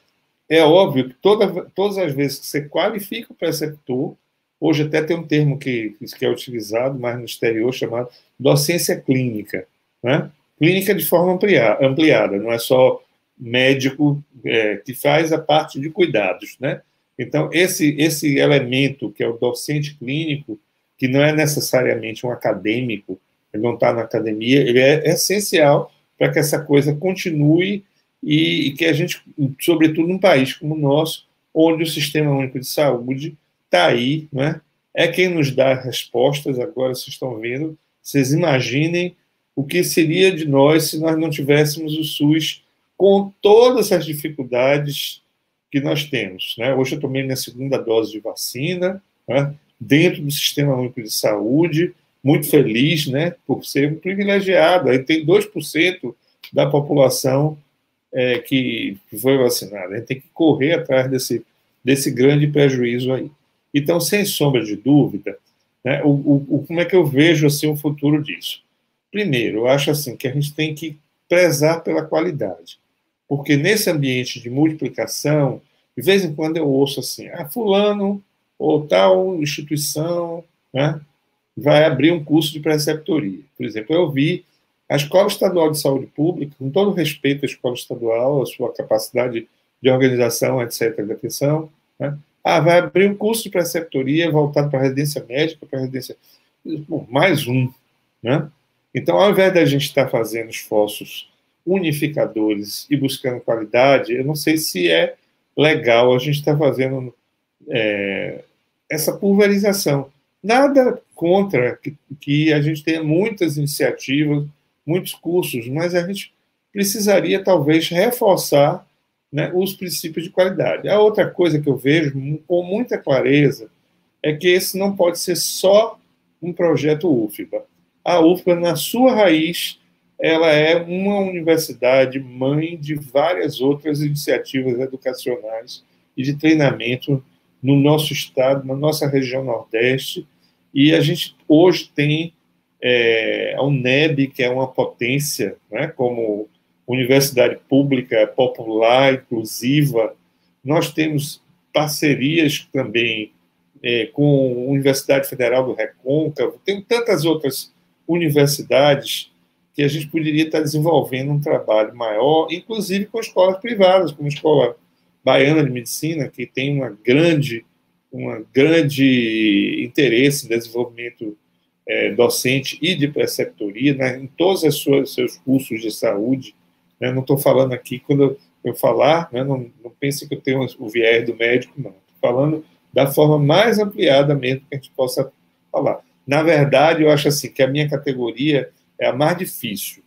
B: é óbvio que todas as vezes que você qualifica o preceptor, Hoje até tem um termo que é utilizado, mas no exterior, chamado docência clínica, né? Clínica de forma ampliada, não é só médico que faz a parte de cuidados, né? Então, esse elemento, que é o docente clínico, que não é necessariamente um acadêmico, ele não está na academia, ele é essencial para que essa coisa continue e que a gente, sobretudo num país como o nosso, onde o Sistema Único de Saúde está aí, né? É quem nos dá respostas. Agora vocês estão vendo, vocês imaginem o que seria de nós se nós não tivéssemos o SUS com todas as dificuldades que nós temos, né? Hoje eu tomei minha segunda dose de vacina, né? Dentro do Sistema Único de Saúde, muito feliz, né? Por ser um privilegiado. Aí tem 2% da população que foi vacinada. A gente tem que correr atrás desse grande prejuízo aí. Então, sem sombra de dúvida, né, como é que eu vejo assim, o futuro disso? Primeiro, eu acho assim, que a gente tem que prezar pela qualidade, porque nesse ambiente de multiplicação, de vez em quando eu ouço assim, fulano ou tal instituição, né, vai abrir um curso de preceptoria. Por exemplo, eu vi a Escola Estadual de Saúde Pública, com todo respeito à escola estadual, a sua capacidade de organização, etc., de atenção, né, vai abrir um curso de preceptoria voltado para a residência médica, para a residência... Bom, mais um, né? Então, ao invés da gente estar fazendo esforços unificadores e buscando qualidade, eu não sei se é legal a gente estar fazendo essa pulverização. Nada contra que a gente tenha muitas iniciativas, muitos cursos, mas a gente precisaria, talvez, reforçar, né, os princípios de qualidade. A outra coisa que eu vejo com muita clareza é que esse não pode ser só um projeto UFBA. A UFBA, na sua raiz, ela é uma universidade mãe de várias outras iniciativas educacionais e de treinamento no nosso estado, na nossa região Nordeste, e a gente hoje tem a UNEB, que é uma potência, né, como universidade pública, popular, inclusiva. Nós temos parcerias também com a Universidade Federal do Recôncavo, tem tantas outras universidades que a gente poderia estar desenvolvendo um trabalho maior, inclusive com escolas privadas, como a Escola Baiana de Medicina, que tem uma grande interesse em desenvolvimento docente e de preceptoria, né, em todos os seus cursos de saúde. Né, não estou falando aqui, quando eu falar, né, não pense que eu tenho o viés do médico, não. Estou falando da forma mais ampliada mesmo que a gente possa falar. Na verdade, eu acho assim, que a minha categoria é a mais difícil.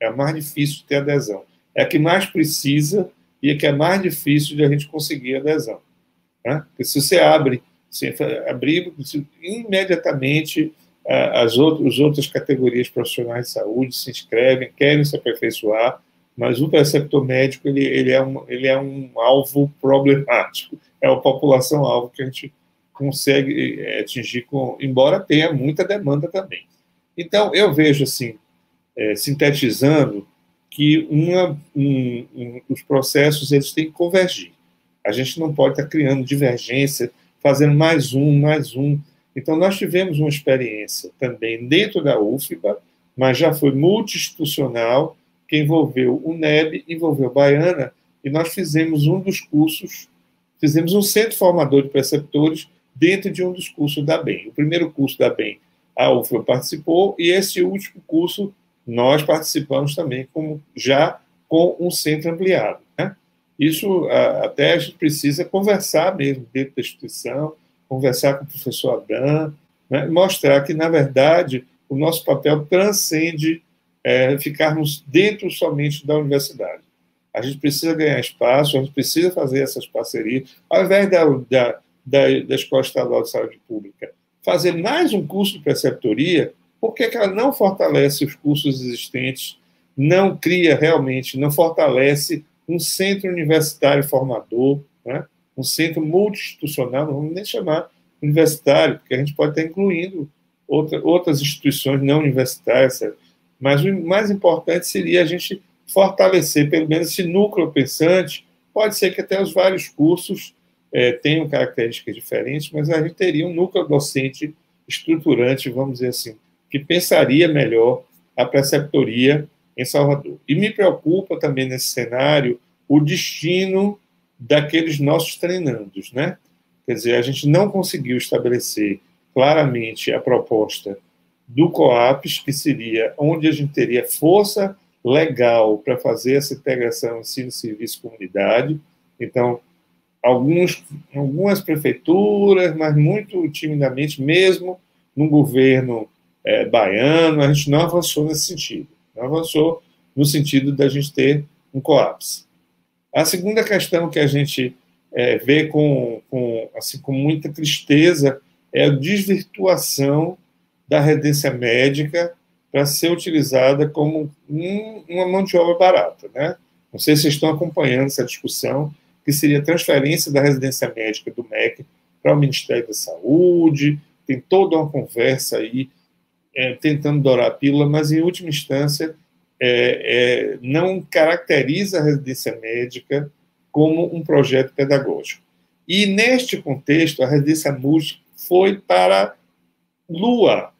B: É a mais difícil de ter adesão. É a que mais precisa e é que é mais difícil de a gente conseguir adesão. Né? Porque se você abrir imediatamente as outras categorias profissionais de saúde se inscrevem, querem se aperfeiçoar, mas o preceptor médico ele é um alvo problemático, é uma população-alvo que a gente consegue atingir, embora tenha muita demanda também. Então, eu vejo, assim, sintetizando, que os processos eles têm que convergir. A gente não pode estar criando divergência, fazendo mais um. Então, nós tivemos uma experiência também dentro da UFBA, mas já foi multi-institucional, que envolveu o NEB, envolveu Baiana, e nós fizemos um dos cursos, fizemos um centro formador de preceptores dentro de um dos cursos da BEM. O primeiro curso da BEM, a UFBA participou, e esse último curso nós participamos também, já com um centro ampliado. Né? Isso até a gente precisa conversar mesmo dentro da instituição, conversar com o professor Adam, né? Mostrar que, na verdade, o nosso papel transcende ficarmos dentro somente da universidade. A gente precisa ganhar espaço, a gente precisa fazer essas parcerias, ao invés da Escola Estadual de Saúde Pública fazer mais um curso de preceptoria. Por que ela não fortalece os cursos existentes, não cria realmente, não fortalece um centro universitário formador, né? Um centro multi-institucional, não vamos nem chamar universitário, porque a gente pode estar incluindo outras instituições não universitárias, mas o mais importante seria a gente fortalecer, pelo menos, esse núcleo pensante. Pode ser que até os vários cursos tenham características diferentes, mas a gente teria um núcleo docente estruturante, vamos dizer assim, que pensaria melhor a preceptoria em Salvador. E me preocupa também nesse cenário o destino daqueles nossos treinandos, né? Quer dizer, a gente não conseguiu estabelecer claramente a proposta do COAPS, que seria onde a gente teria força legal para fazer essa integração ensino, serviço, comunidade. Então, algumas prefeituras, mas muito timidamente, mesmo no governo baiano, a gente não avançou nesse sentido. Não avançou no sentido da gente ter um COAPS. A segunda questão que a gente vê com muita tristeza é a desvirtuação da residência médica para ser utilizada como uma mão de obra barata, né? Não sei se vocês estão acompanhando essa discussão, que seria a transferência da residência médica do MEC para o Ministério da Saúde. Tem toda uma conversa aí, tentando dourar a pílula, mas, em última instância, não caracteriza a residência médica como um projeto pedagógico. E, neste contexto, a residência múltipla foi para Lua.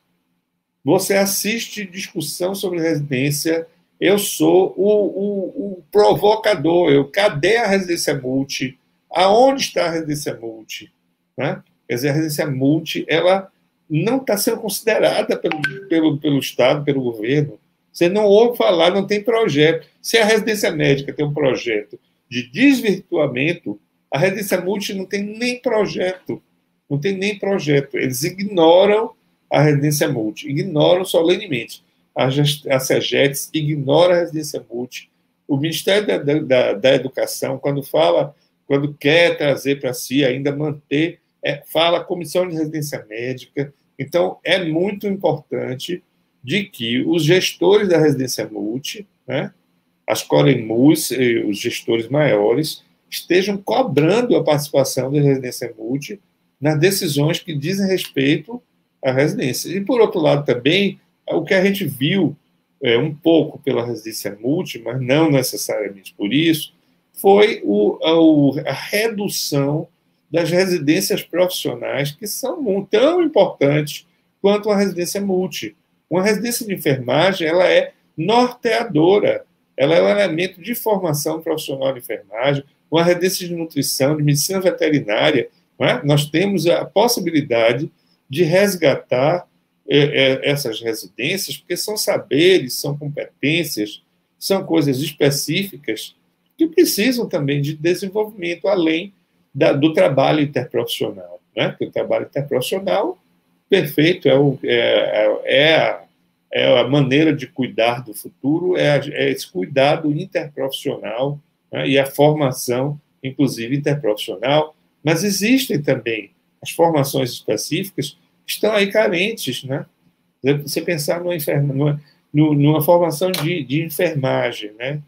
B: Você assiste discussão sobre residência, eu sou o provocador, cadê a residência multi? Aonde está a residência multi? Né? Quer dizer, a residência multi, ela não está sendo considerada pelo Estado, pelo governo. Você não ouve falar, não tem projeto. Se a residência médica tem um projeto de desvirtuamento, a residência multi não tem nem projeto. Não tem nem projeto. Eles ignoram a residência multi, ignoram solenemente. A SEGETS ignora a residência multi. O Ministério da Educação, quando quer trazer para si, ainda manter, fala comissão de residência médica. Então, é muito importante de que os gestores da residência multi, né, as COREMUs, os gestores maiores, estejam cobrando a participação da residência multi nas decisões que dizem respeito à residência. E, por outro lado, também, o que a gente viu um pouco pela residência multi, mas não necessariamente por isso, foi a redução das residências profissionais, que são tão importantes quanto a residência multi. Uma residência de enfermagem, ela é norteadora, ela é um elemento de formação profissional de enfermagem, uma residência de nutrição, de medicina veterinária, não é? Nós temos a possibilidade de resgatar essas residências, porque são saberes, são competências, são coisas específicas que precisam também de desenvolvimento, além do trabalho interprofissional. Né? Porque o trabalho interprofissional, perfeito, é a maneira de cuidar do futuro, é esse cuidado interprofissional, né? E a formação, inclusive, interprofissional, mas existem também as formações específicas que estão aí carentes, né? Você pensar numa formação de enfermagem, né?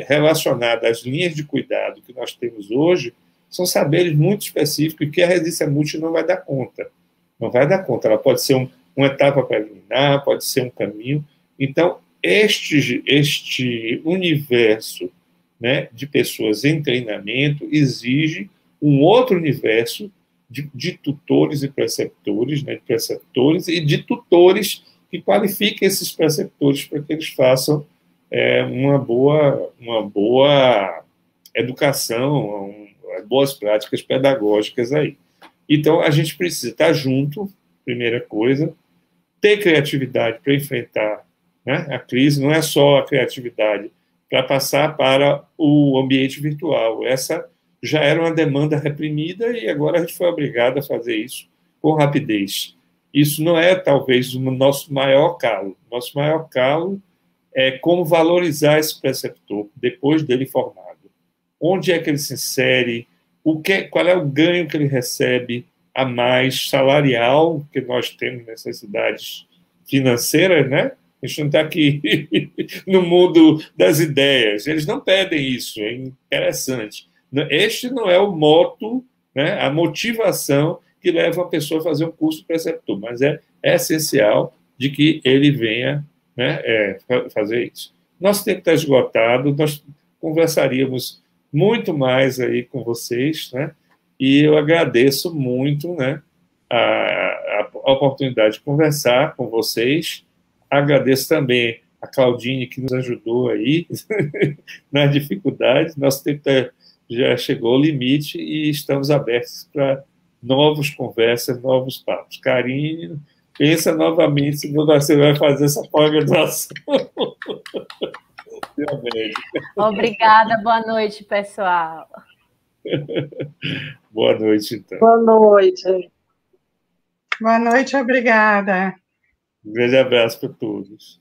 B: Relacionada às linhas de cuidado que nós temos hoje, são saberes muito específicos que a residência multi não vai dar conta. Não vai dar conta. Ela pode ser uma etapa preliminar, pode ser um caminho. Então, este universo, né, de pessoas em treinamento exige um outro universo de tutores e preceptores, né, de preceptores e de tutores que qualifiquem esses preceptores para que eles façam uma boa educação, boas práticas pedagógicas aí. Então, a gente precisa estar junto, primeira coisa, ter criatividade para enfrentar, né, a crise, não é só a criatividade para passar para o ambiente virtual. Essa já era uma demanda reprimida e agora a gente foi obrigado a fazer isso com rapidez. Isso não é, talvez, o nosso maior calo. Nosso maior calo é como valorizar esse preceptor depois dele formado. Onde é que ele se insere? Qual é o ganho que ele recebe a mais salarial, porque nós temos necessidades financeiras, né? A gente não está aqui no mundo das ideias. Eles não pedem isso, é interessante. Este não é o moto, né, a motivação que leva a pessoa a fazer um curso de preceptor, mas é essencial de que ele venha, né, fazer isso. Nosso tempo está esgotado, nós conversaríamos muito mais aí com vocês, né? e eu agradeço muito, né, a oportunidade de conversar com vocês. Agradeço também a Claudine, que nos ajudou aí nas dificuldades. Nosso tempo já chegou ao limite e estamos abertos para novas conversas, novos papos. Karine, pensa novamente se você vai fazer essa pós-graduação.
A: Obrigada, boa noite, pessoal.
B: Boa noite, então.
D: Boa noite.
C: Boa noite, obrigada.
B: Um grande abraço para todos.